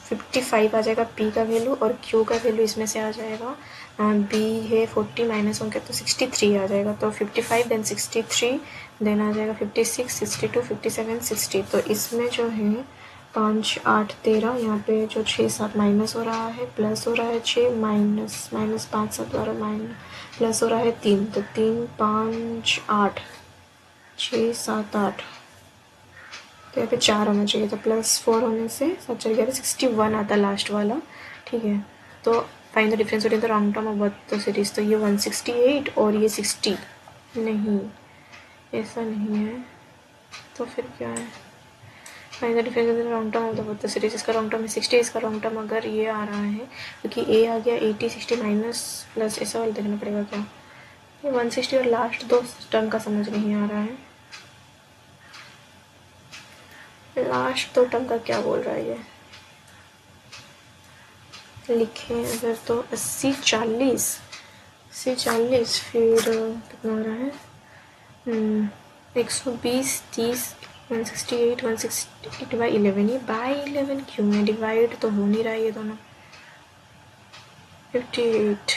55 आ जाएगा पी का वैल्यू, और क्यू का वैल्यू इसमें से आ जाएगा, बी है 40 माइनस होंगे तो 63 आ जाएगा, तो 55 देन 63, देन आ जाएगा 56 62 57 60। तो इसमें जो है 5 8 13, यहाँ पे जो 6 7 माइनस हो रहा है, प्लस हो रहा है 6, माइनस माइनस 5 7 12 माइनस, प्लस हो रहा है 3, तो 3 5 8 6 7 8, तो यहाँ पे 4 होना चाहिए, तो +4 होने से 7 4 11 61 आता लास्ट वाला, ठीक है। तो find the difference between the wrong term of both the series, तो ये 168 और ये 60 नहीं, ऐसा नहीं है, तो फिर क्या है, find the difference between the wrong term of the both the series. इसका रॉन्ग टर्म है 60, इसका रॉन्ग टर्म अगर ये आ रहा है, क्योंकि ए आ गया 80 60 माइनस प्लस, ऐसा वाला देखना पड़ेगा क्या, ये 160 और लास्ट दो टर्म का समझ नहीं आ रहा है, लास्ट दो टर्म का क्या बोल रहा है ये, लिखें अगर तो 80 40, 80 40, फिर कितना हो रहा है 120 30, 168 168 बाई 11, ये बाई 11 क्यों है, डिवाइड तो हो नहीं रहा है ये दोनों, 58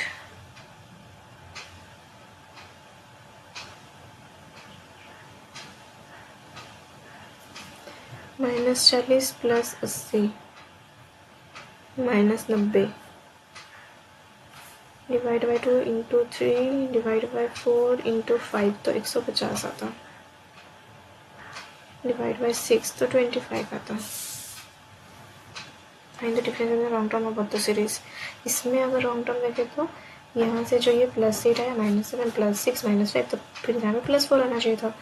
-40 plus 80 -90 divide by 2 into 3 divide by 4 into 5 तो 150 आता, डिवाइड बाई 6 तो 25 आता। Find the difference in the long term of both the series. इसमें अगर लॉन्ग टर्म देखें तो यहाँ से जो ये +8 है -7 +6 -5, तो फिर यहाँ में +4 आना चाहिए था,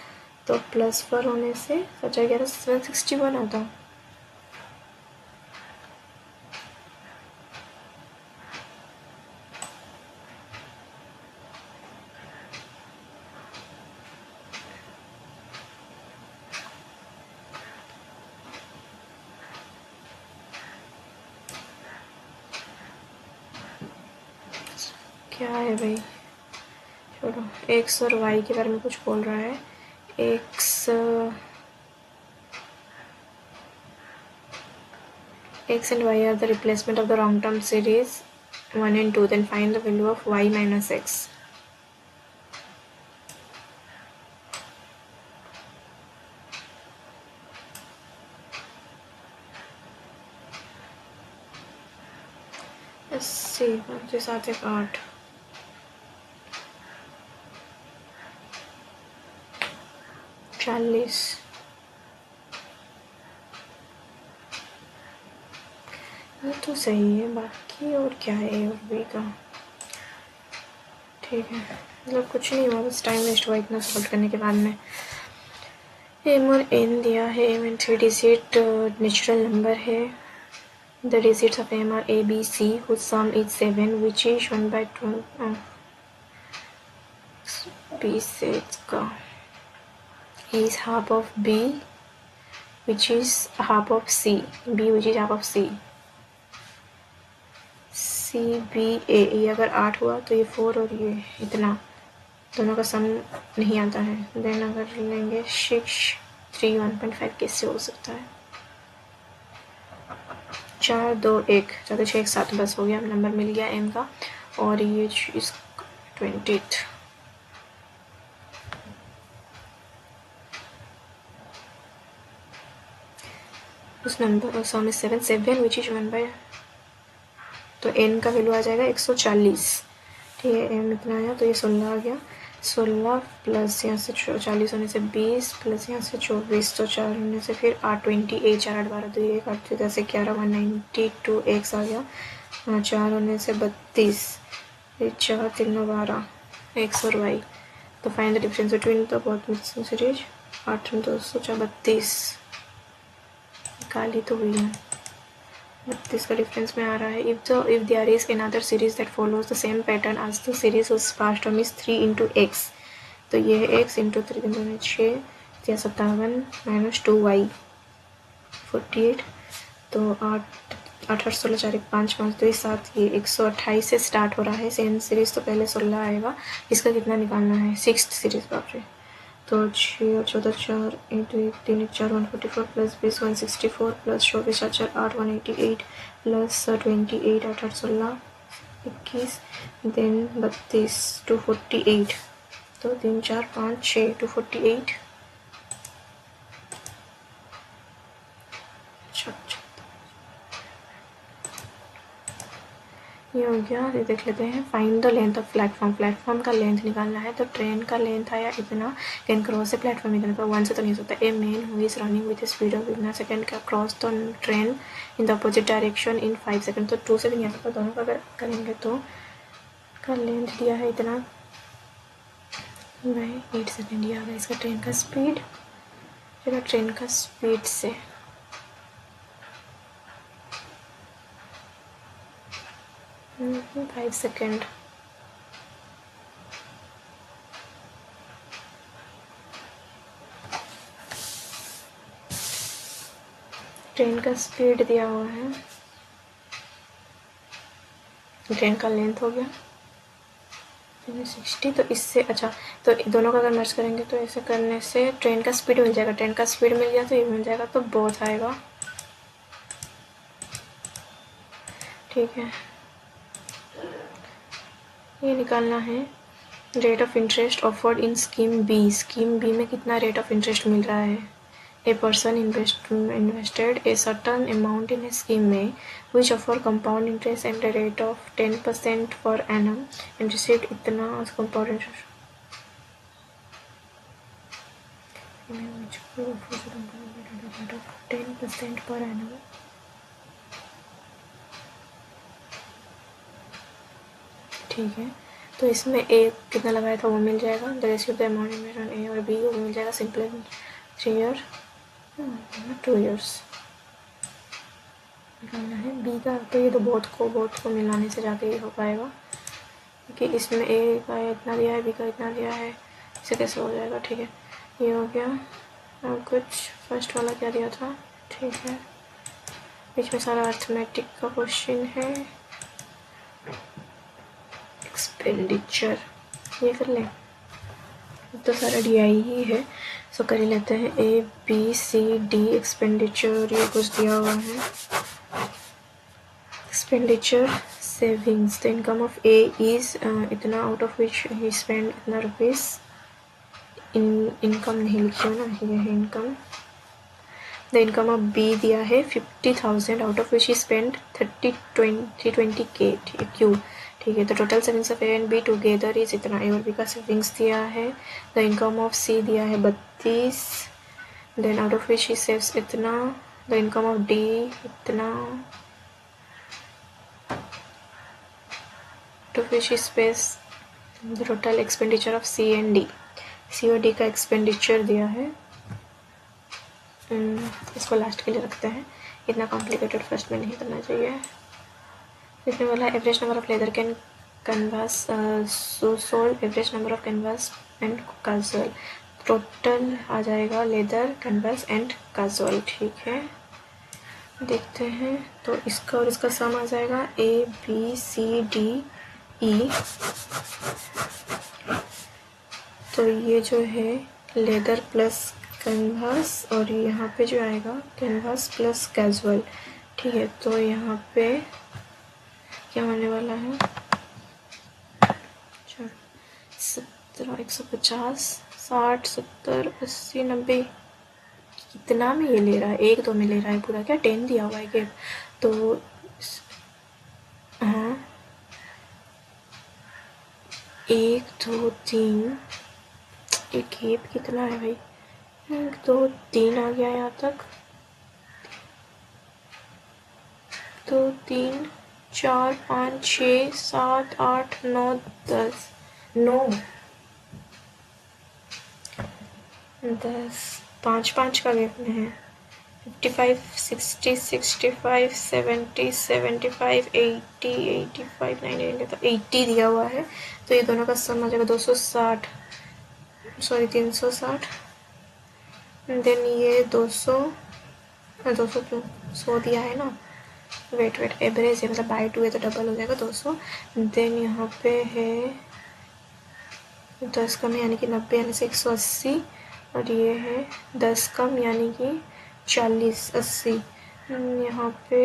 तो +4 होने से 11 761 आता। क्या है भाई, छोड़ो। एक्स और वाई के बारे में कुछ बोल रहा है। X and y are the replacement of the long term series 1 and 2, then find the value of y minus x। अस्सी 5 7 1 8 40। ये तो सही है, बाकी और क्या है और भी का। ठीक है, मतलब कुछ नहीं हुआ, बस टाइम वेस्ट हुआ इतना सॉल्व करने के बाद में। एम और एन दिया है, M N 3 digit natural number है। The digits of M are A B C whose sum is 7 which is 1/2 B C का is half of b which is half of c, b which is half of c, c b a। ये अगर 8 हुआ तो ये 4 और ये इतना दोनों का सम नहीं आता है। देन अगर लेंगे 6 3 1.5 कैसे हो सकता है। 4 2 1 4 2 6 1 7 बस हो गया, नंबर मिल गया m का। और ये इस 20 उस number some is 7 which is 1/, तो n का वैल्यू आ जाएगा 140। ठीक है, m इतना आया तो ये 16 आ गया। 16 प्लस यहाँ से 40 होने से 20 प्लस यहाँ से 24 तो 4 होने से फिर 8 28 4 8 12 तो ये 8 10 11 192 x आ गया। 4 होने से 32 फिर 4 3 12 x और y। तो find the difference between the both mixing series. 8 232 निकाली तो हुई है, 32 का डिफरेंस में आ रहा है। If there is another series that follows the same pattern as the series whose past term is 3 into x, तो ये है x इंटू 3 में 6 57 माइनस 2y 48, तो 8 8 16 4 1 5 5 2 7, ये 128 से स्टार्ट हो रहा है सेम सीरीज, तो पहले 16 आएगा। इसका कितना निकालना है, 6th सीरीज, बाप रे। तो 6 और 14 4 8 1 3 1 4 144 प्लस 20 164 प्लस 24 4 4 8 188 प्लस 28 8 8 16 21 देन 32 248, तो 3 4 5 6 248। ये हो गया। ये देख लेते हैं, find the length of platform. Platform का लेंथ निकालना है, तो ट्रेन का लेंथ आया इतना, कैन क्रॉस से प्लेटफॉर्म इतना, तो 1 से तो नहीं सकता। A man who is running with speed of इतना सेकंड का cross the train in the opposite direction in 5 second, तो 2 से भी नहीं आ सकता। दोनों का अगर करेंगे तो का लेंथ दिया है इतना भाई 8 सेकेंड दिया गया। इसका ट्रेन का स्पीड, चलो ट्रेन का स्पीड से फाइव सेकेंड। ट्रेन का स्पीड दिया हुआ है, ट्रेन का लेंथ हो गया 60, तो इससे अच्छा, तो दोनों का अगर मर्ज करेंगे तो ऐसे करने से ट्रेन का स्पीड मिल जाएगा। ट्रेन का स्पीड मिल गया तो ये मिल जाएगा, तो बहुत आएगा। ठीक है, ये निकालना है rate of interest offered in scheme B. Scheme B में कितना रेट ऑफ इंटरेस्ट मिल रहा है, A person invested a certain amount in a scheme में which offer compound interest at a rate of 10% per annum and received इतना compound interest which offers a compound interest at a rate of 10% per annum. ठीक है, तो इसमें A कितना लगाया था वो मिल जाएगा. The rest of the amount invested on A और B वो मिल जाएगा. सिंपल 3 year 2 years निकालना है. बी का तो ये तो बोथ को मिलाने से जाके ही हो पाएगा, क्योंकि इसमें ए का इतना दिया है, बी का इतना दिया है, इसे कैसे हो जाएगा. ठीक है, ये हो गया. और कुछ फर्स्ट वाला क्या दिया था. ठीक है, बीच में सारा अर्थमेटिक का क्वेश्चन है. एक्सपेंडिचर ये कर लें, तो सारा डी आई ही है, सो कर ही लेते हैं. A B C D expenditure ये कुछ दिया हुआ है. Expenditure savings. The income of A is इतना, out of which he spent इतना रुपीस. इनकम नहीं लिखी हो ना, ये है income. The income of B दिया है 50,000 out of which he spent 320K. Q ठीक है, तो total savings of A and B together is इतना. A और B का सेविंग्स दिया है. द इनकम ऑफ C दिया है 32, then out of which he saves इतना. द इनकम ऑफ D इतना, to which he space the total expenditure of C and D. C और D का एक्सपेंडिचर दिया है. इसको लास्ट के लिए रखते हैं, इतना कॉम्प्लिकेटेड फर्स्ट में नहीं करना चाहिए. इसमें बोला average number of leather can canvas sold, average number of canvas and casual. Total आ जाएगा लेदर, कैनवास एंड काजुअल. ठीक है, देखते हैं. तो इसका और इसका सम आ जाएगा A B C D E. तो ये जो है लेदर प्लस कैनवास, और यहाँ पे जो आएगा कैनवास प्लस कैजुअल. ठीक है, तो यहाँ पे क्या होने वाला है. 17, 150, 60, 70, 80, 90 कितना में ये ले रहा है. 1 2 में ले रहा है पूरा, क्या 10 दिया हुआ है गेप. तो हाँ 1 2 3, एक गेप कितना है भाई. 1 2 3 आ गया यहाँ तक. 2 3 4 5 6 7 8 9 10 9 10 5 5 का गेप में है. 55 60 65 70 75 80 85 90, तो 80 दिया हुआ है. तो ये दोनों का सम आ जाएगा 260, सॉरी 360. देन ये 200 क्यों 100 दिया है ना. वेट एवरेज है, मतलब बाई 2 है तो डबल हो जाएगा 200. देन यहाँ पे है 10 कम यानी कि 90, यानी से 180. और ये है 10 कम यानी कि 40 80. यहाँ पे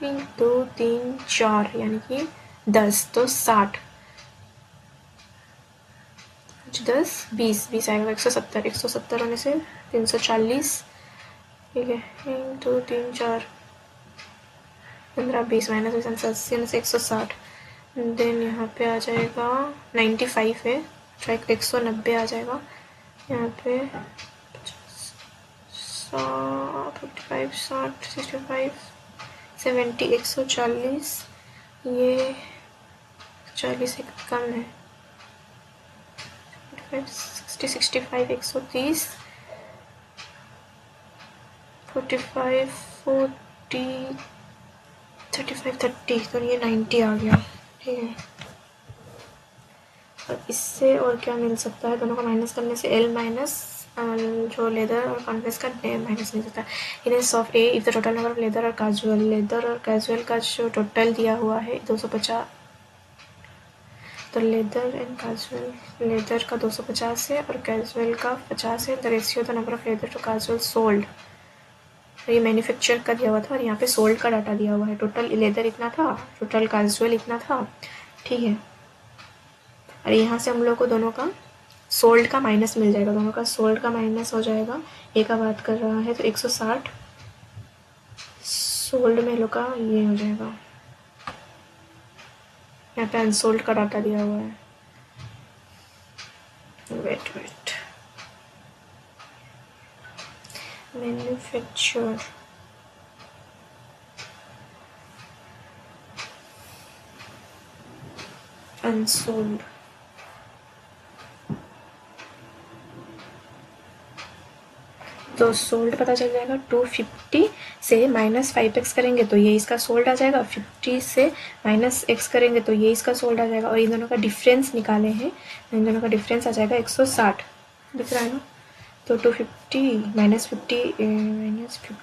1 2 3 4 यानी कि 10, तो 60 10 20 आएगा. 170 होने से 340. ठीक है, 1 2 3 4 15 20 माइनस 80 होने से 160. देन यहाँ पे आ जाएगा 95 है, 190 आ जाएगा. यहाँ पे 55 60 65 70 140. ये 40 से कम है. 60 65 130 45 40 35 30, तो ये 90 आ गया. ठीक है, और इससे और क्या मिल सकता है. दोनों का माइनस करने से L माइनस जो लेदर और कॉन्वेक्स का माइनस मिल सकता है. In of A if the total number of leather और कैजुअल का जो टोटल दिया हुआ है 250, तो लेदर एंड कैजुअल, लेदर का 250 है और कैजुअल का 50 है. The ratio the number of leather to casual sold. ये मैन्युफैक्चर का दिया हुआ था और यहाँ पे सोल्ड का डाटा दिया हुआ है. टोटल लेदर इतना था, टोटल कैजुअल इतना था. ठीक है, और यहाँ से हम लोग को दोनों का सोल्ड का माइनस मिल जाएगा, दोनों का सोल्ड का माइनस हो जाएगा। ए का बात कर रहा है तो 160 सोल्ड में लो का ये हो जाएगा। यहाँ पे अनसोल्ड का डाटा दिया हुआ है, वेट मैन्युफैक्चर अनसोल्ड, तो सोल्ड पता चल जाएगा। 250 से -5x करेंगे तो ये इसका सोल्ड आ जाएगा, 50 से -x करेंगे तो ये इसका सोल्ड आ जाएगा, और इन दोनों का डिफरेंस निकाले हैं, इन दोनों का डिफरेंस आ जाएगा 160, दिख रहा है ना। तो 250 -50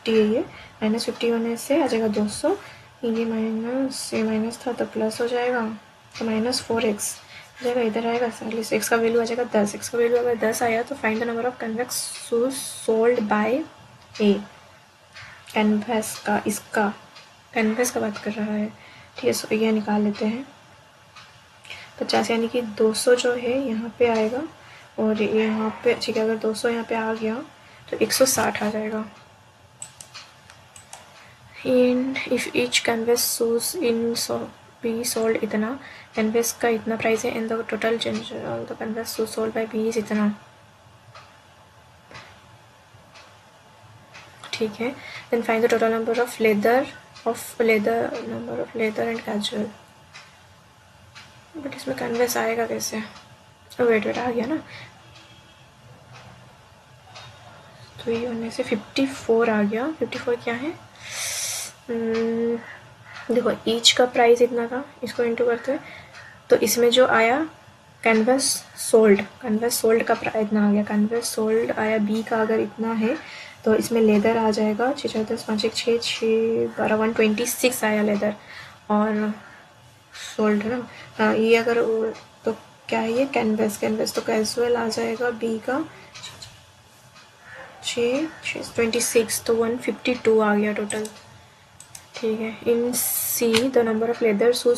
है, ये -50 होने से आ जाएगा 200, ये माइनस था तो प्लस हो जाएगा, तो -4x हो जाएगा, इधर आएगा 40, x का वैल्यू आ जाएगा 10, x का वैल्यू अगर 10 आया तो find the number of convex shoes sold bye A. Canvas का, इसका कैनवस का बात कर रहा है, ठीक है। सो ये निकाल लेते हैं, 50 यानी कि 200 जो है यहाँ पे आएगा, और यहाँ पे ठीक है, अगर 200 यहाँ पे आ गया तो 160 आ जाएगा। In if each canvas shoes in B sold इतना, कैनवस का इतना प्राइस है, and the total general the canvas shoes sold by B is इतना, ठीक है। Then find the total number of leather and casual. But इसमें canvas आएगा कैसे, वेट आ गया ना, तो ये होने से 54 आ गया। 54 क्या है, देखो ईच का प्राइस इतना था, इसको इंटू करते हैं तो इसमें जो आया कैनवस सोल्ड का प्राइस इतना आ गया, कैनवस सोल्ड आया बी का अगर इतना है तो इसमें लेदर आ जाएगा 6 4 10 5 1 6 6 12 126 आया लेदर, और सोल्ड है ना। हाँ ये अगर तो क्या है ये कैनवस तो कैजुअल आ जाएगा बी का 26, तो 152 आ गया टोटल, ठीक है। In C the number of leather shoe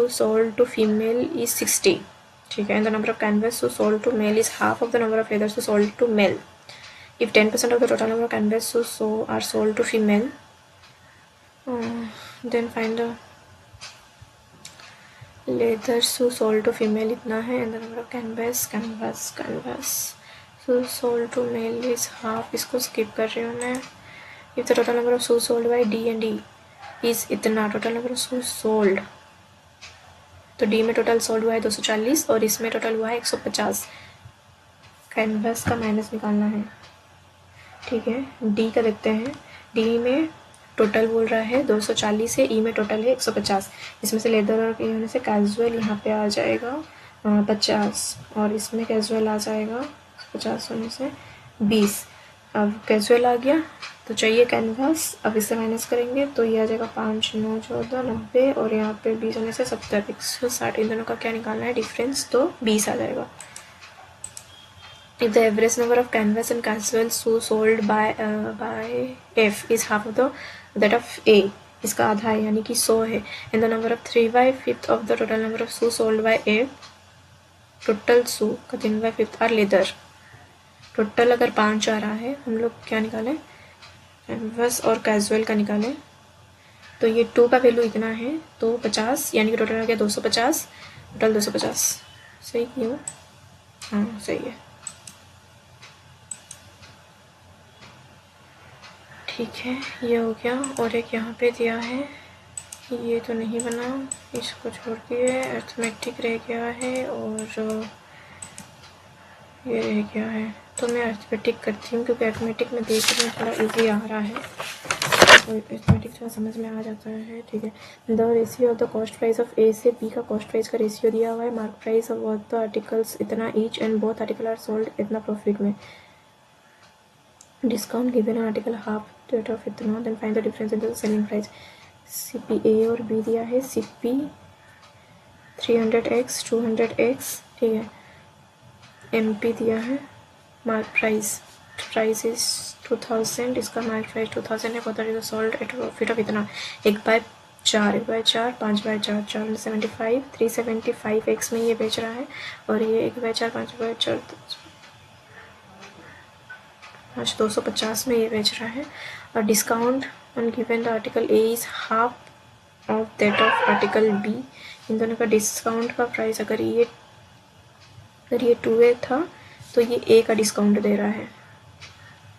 sold to female is 60, ठीक है, and the number of canvas shoe sold to male is half of the number of leather shoe sold to male. If 10% of the total number of canvas shoe are sold to female, then find the leather shoe sold to female इतना है, and the number of canvas shoe sold to male is half, इसको skip कर रही हूँ मैं। If the total number of shoes sold by D and D is इतना, total number of shoes sold, तो D में टोटल सोल्ड हुआ है 240 और इसमें टोटल हुआ है 150, कैनवस का माइनस निकालना है, ठीक है। D का देखते हैं, D में टोटल बोल रहा है 240 है, E में टोटल है 150, इसमें से लेदर और होने से कैजुअल यहाँ पे आ जाएगा 50, और इसमें कैजुअल आ जाएगा 50 होने से 20। अब कैजुअल आ गया तो चाहिए कैनवास, अब इससे माइनस करेंगे तो ये आ जाएगा 5 9 14 90, और यहाँ पे 20 होने से 70 160, इन दोनों का क्या निकालना है डिफरेंस, तो 20 आ जाएगा। If the average number of canvas and casual shoe sold by F is half of that of A, इसका आधा है यानी कि 100 है, and the number of 3/5 of the total number of shoe sold by F, total shoe का 3/5 are leather. Total अगर 5 आ रहा है, हम लोग क्या निकालें, कैनवस और कैजुअल का निकालें, तो ये 2 का वैल्यू इतना है तो 50, यानी कि टोटल आ गया 250, टोटल 250, सही क्यों, हाँ सही है, ठीक है। ये हो गया, और एक यहाँ पे दिया है, ये तो नहीं बना, इसको छोड़ दिए, अर्थमेटिक रह गया है, और ये रह गया है, तो मैं अर्थमेटिक करती हूँ क्योंकि अर्थमेटिक में देख रही हूँ थोड़ा इजी आ रहा है, तो अर्थमेटिक थोड़ा समझ में आ जाता है, ठीक है। The ratio of the cost price of A से बी का कॉस्ट प्राइस का रेशियो दिया हुआ है, mark price of both the articles इतना each, and both article are sold इतना प्रॉफिट में, discount given an article half rate of इतना, then find the difference in the selling price. C P A और B दिया है, C P 300x 200x, ठीक है। M P दिया है, मार्क प्राइस इज 2000, इसका मार्क प्राइस 2000 है, बता सोल्ड एट प्रॉफिट ऑफ इतना, 1/5 4, 1/4, 5/4, 475, 375x में ये बेच रहा है, और ये 1/4, 5/4, 250 में ये बेच रहा है। और discount on given the article A is half of that of article B. इन दोनों का डिस्काउंट का प्राइस अगर ये 2A था तो ये ए का डिस्काउंट दे रहा है,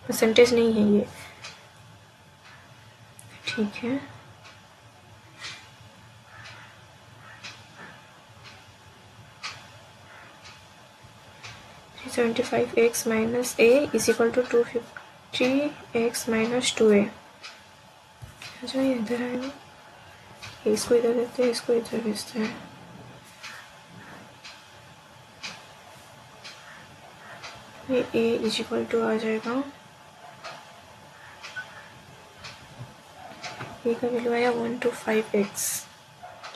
परसेंटेज नहीं है ये, ठीक है। $375x minus A is equal to 250x minus 2A। अच्छा ये इधर आएगा, इसको इधर देते हैं, इसको इधर भेजते हैं। ये a इज इक्वल टू आ जाएगा, ए का वैल्यू आया 125x,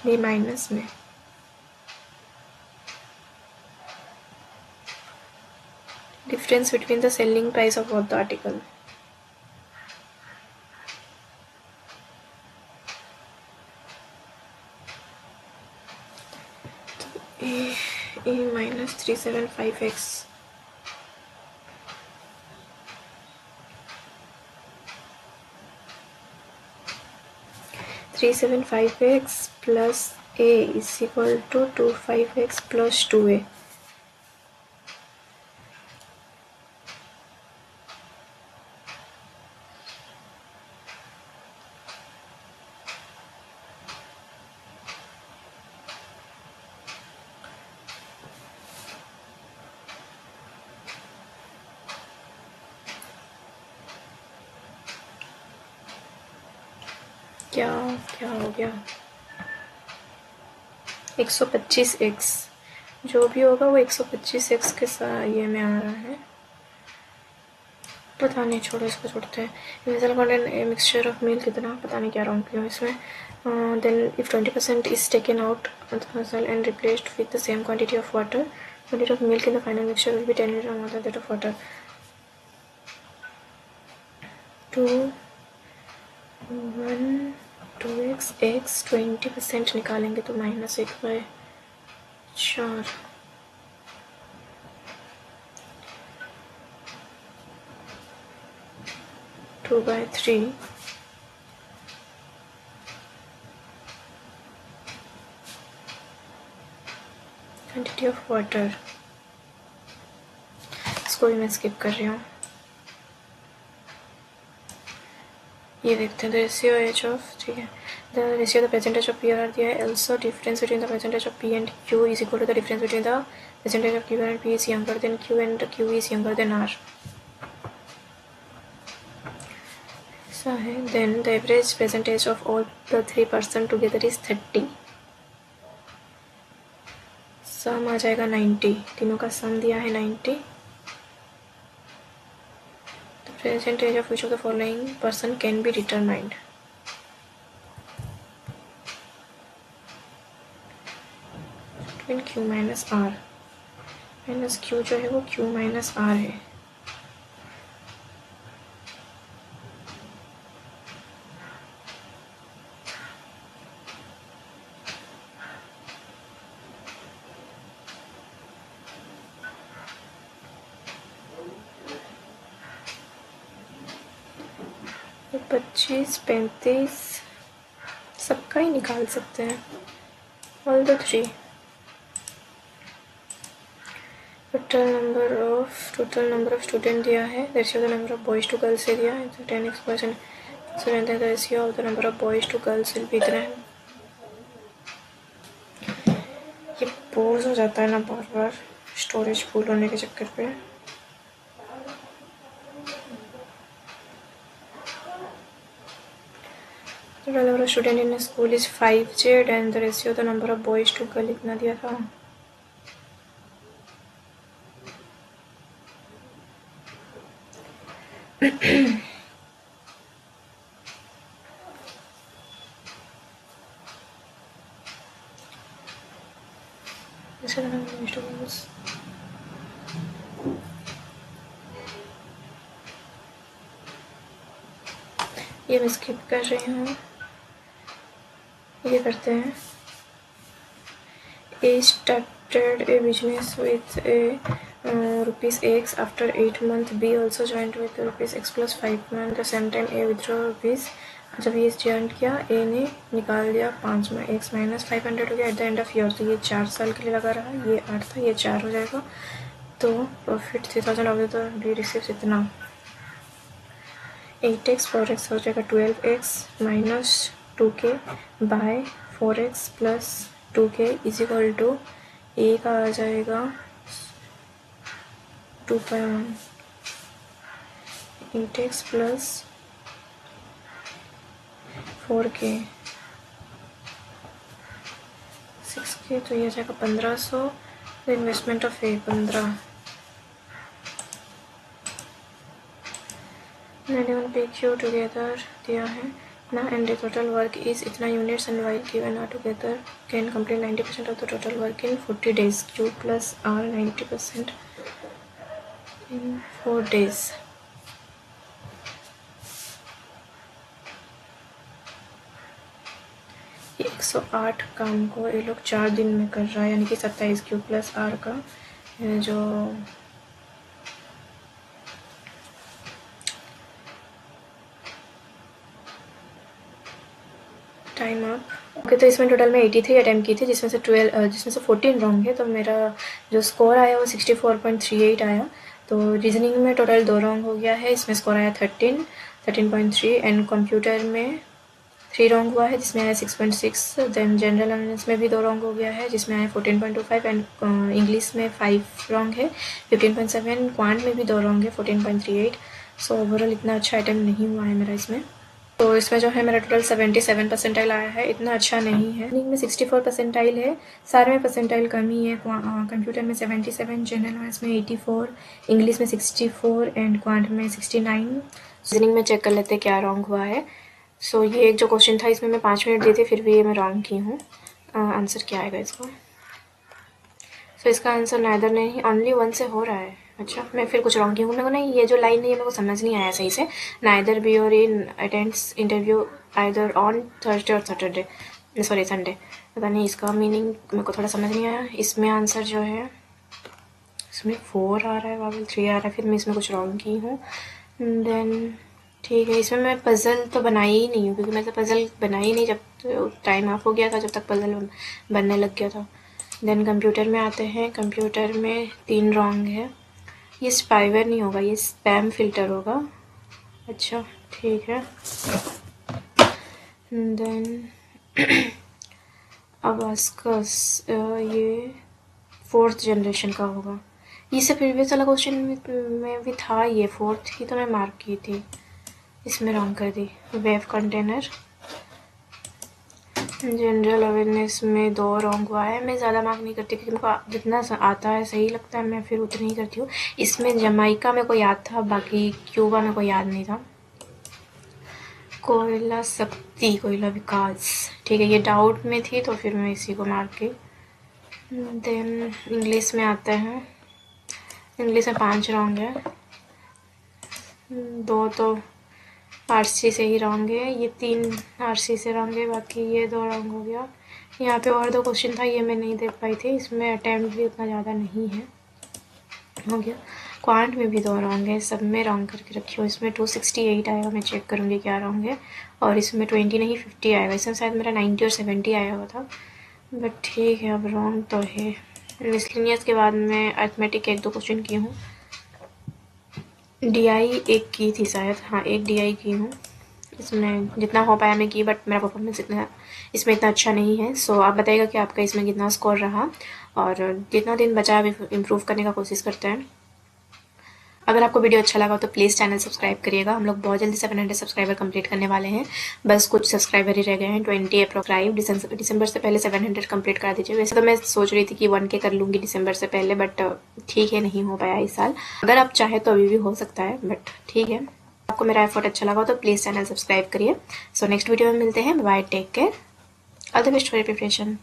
ये माइनस में। Difference between the selling price of both the article. A minus 375x, plus a is equal to 25x plus 2A। क्या क्या हो गया, 125x, जो भी होगा वो 125x के साथ ये में आ रहा है, पता नहीं, छोड़ो इसको, छोड़ते हैं। Initial content A mixture of milk कितना, पता नहीं क्या रॉन्ग किया इसमें। Then if 20% is taken out and replaced with the same quantity of water, quantity of milk in the final mixture will be 10 litre more than that of water. 2x x 20% निकालेंगे तो -1/4, 2/3, quantity of water, इसको भी मैं skip कर रही हूँ। ये देखते हैं, द रेशियो एच ऑफ, ठीक है, the ratio the percentage of P R दिया है, also difference between the percentage of P and Q is equal to the difference between the percentage of Q and P is younger than Q and Q is younger than R, ऐसा है। Then the average percentage of all the 3% together is 30, sum आ जाएगा 90, तीनों का सम दिया है 90। Percentage of which of the following person can be determined? Between Q minus R, minus Q जो है वो Q minus R है। तो 25, 35 सबका ही निकाल सकते हैं, all the 3। Total number of student दिया है, ratio the number of boys to girls से दिया है, तो 10x%, so then the ratio of the number of boys to girls will be इतना है। ये पोज हो जाता है ना बार बार, स्टोरेज फुल होने के चक्कर पे। The number of students in a school is 5z and the ratio of the number of boys to girl इतना दिया था। ratio of the number of boys to girls, ये मैं स्किप कर रही हूँ। ये करते हैं। A started a business with a rupees x after 8 month। B also joint with rupees x plus 5 month। The same time A withdraw rupees, जब ये ज्वाइंट किया ए ने निकाल दिया 5 में, एक्स माइनस 500 हो गया at the end of year. तो ये 4 साल के लिए लगा रहा, ये 8 था, ये 4 हो जाएगा। तो प्रॉफिट 3000 हो गया। तो डी रिसीव्स इतना 8x 4x हो जाएगा 12x minus 2k by 4x plus 2k is equal to A का आ जाएगा 2/1 8x प्लस 4k 6k, तो ये आ जाएगा 1500। इन्वेस्टमेंट ऑफ ए 15 91 पे क्यू टुगेदर दिया है ना, एंड टोटल वर्क इज इतना units and Y given R together can complete 90% of the total work in 40 days। Q plus R 90% in 4 days। ये 108 काम को ये लोग 4 दिन में कर रहा है, यानी कि 27 क्यू प्लस आर का जो टाइम अप। ओके, तो इसमें टोटल में 83 अटैम्प्ट की थी, जिसमें से 14 रॉन्ग है। तो मेरा जो स्कोर आया वो 64.38 आया। तो रीजनिंग में टोटल 2 रॉन्ग हो गया है, इसमें स्कोर आया 13.3। एंड कंप्यूटर में 3 रॉन्ग हुआ है, जिसमें आया 6.6। देन जनरल अवेयरनेस में भी 2 रॉन्ग हो गया है, जिसमें आया 14.25। एंड इंग्लिश में 5 रॉन्ग है 15.7। क्वांट में भी 2 रॉन्ग है 14.38। सो ओवरऑल इतना अच्छा अटैम्प्ट नहीं हुआ है मेरा इसमें। तो इसमें जो है मेरा टोटल 77 परसेंटाइल आया है, इतना अच्छा नहीं है। रीजनिंग में 64 परसेंटाइल है, सारे में परसेंटाइल कम ही है। कंप्यूटर में 77, जनरल अवेयरनेस में 84, इंग्लिश में 64 एंड क्वांट में 69। रीजनिंग में चेक कर लेते हैं क्या रॉन्ग हुआ है। सो ये एक जो क्वेश्चन था इसमें मैं 5 मिनट दिए थे, फिर भी ये मैं रॉन्ग की हूँ। आंसर क्या आएगा इसका? सो इसका आंसर नाइदर नहीं, ओनली 1 से हो रहा है। अच्छा, मैं फिर कुछ रॉन्ग की हूँ। मेरे को नहीं, ये जो लाइन है ये मेरे को समझ नहीं आया सही से। नाइदर बी और N attends interview either on Thursday और सैटरडे, सॉरी संडे। पता नहीं इसका मीनिंग मेरे को थोड़ा समझ नहीं आया। इसमें आंसर जो है इसमें 4 आ रहा है, वावल 3 आ रहा है, फिर मैं इसमें कुछ रॉन्ग की हूँ। देन ठीक है, इसमें मैं पज़ल तो बनाई ही नहीं हूँ, क्योंकि मैं तो पज़ल बनाई नहीं जब टाइम ऑफ हो गया था, जब तक पज़ल बनने लग गया था। देन कंप्यूटर में आते हैं। कंप्यूटर में 3 रॉन्ग है। ये स्पाईवेयर नहीं होगा, ये स्पैम फिल्टर होगा। अच्छा ठीक है। देन अबास्कस, ये 4th जनरेशन का होगा। इससे प्रीवियस वाला क्वेश्चन में भी था, ये 4th की तो मैं मार्क की थी, इसमें रॉन्ग कर दी। Wave container. जनरल अवेयरनेस में 2 रॉन्ग हुआ है। मैं ज़्यादा मार्क नहीं करती, क्योंकि मेरे जितना आता है सही लगता है मैं फिर उतनी ही करती हूँ। इसमें जमाइका मेरे को याद था, बाकी क्यूबा मेरे को याद नहीं था। कोयला शक्ति, कोयला विकास, ठीक है, ये डाउट में थी तो फिर मैं इसी को मार्क की। देन इंग्लिश में आते हैं। इंग्लिश में 5 रॉन्ग है, 2 तो आरसी से ही रॉन्ग है, ये 3 आरसी से रॉन्ग है, बाकी ये 2 रॉन्ग हो गया। यहाँ पे और 2 क्वेश्चन था, ये मैं नहीं देख पाई थी, इसमें अटैम्प्ट भी उतना ज़्यादा नहीं है, हो गया। क्वांट में भी 2 रॉन्ग है, सब में रॉन्ग करके रखी हूँ। इसमें 268 आएगा, मैं चेक करूँगी क्या रॉन्ग है। और इसमें 20 नहीं 50 आएगा, इसमें शायद मेरा 90 और 70 आया हुआ था, बट ठीक है अब रॉन्ग तो है। मिसलिनियस के बाद में अर्थमेटिक 1-2 क्वेश्चन की हूँ। DI 1 की थी शायद, हाँ 1 DI की हूँ। इसमें जितना हो पाया मैं की, बट मेरा परफॉर्मेंस इसमें इतना अच्छा नहीं है। सो आप बताइएगा कि आपका इसमें कितना स्कोर रहा, और जितना दिन बचा है अभी इम्प्रूव करने का कोशिश करते हैं। अगर आपको वीडियो अच्छा लगा तो प्लीज़ चैनल सब्सक्राइब करिएगा। हम लोग बहुत जल्दी 700 सब्सक्राइबर कंप्लीट करने वाले हैं, बस कुछ सब्सक्राइबर ही रह गए हैं। 20 अप्रोक्राइब दिसंबर से पहले 700 कंप्लीट करा दीजिए। वैसे तो मैं सोच रही थी कि 1K कर लूँगी दिसंबर से पहले, बट ठीक है नहीं हो पाया इस साल। अगर आप चाहे तो अभी भी हो सकता है, बट ठीक है। आपको मेरा एफर्ट अच्छा लगा तो प्लीज़ चैनल सब्सक्राइब करिए। सो नेक्स्ट वीडियो में मिलते हैं। Bye, take care, all the best for your preparation.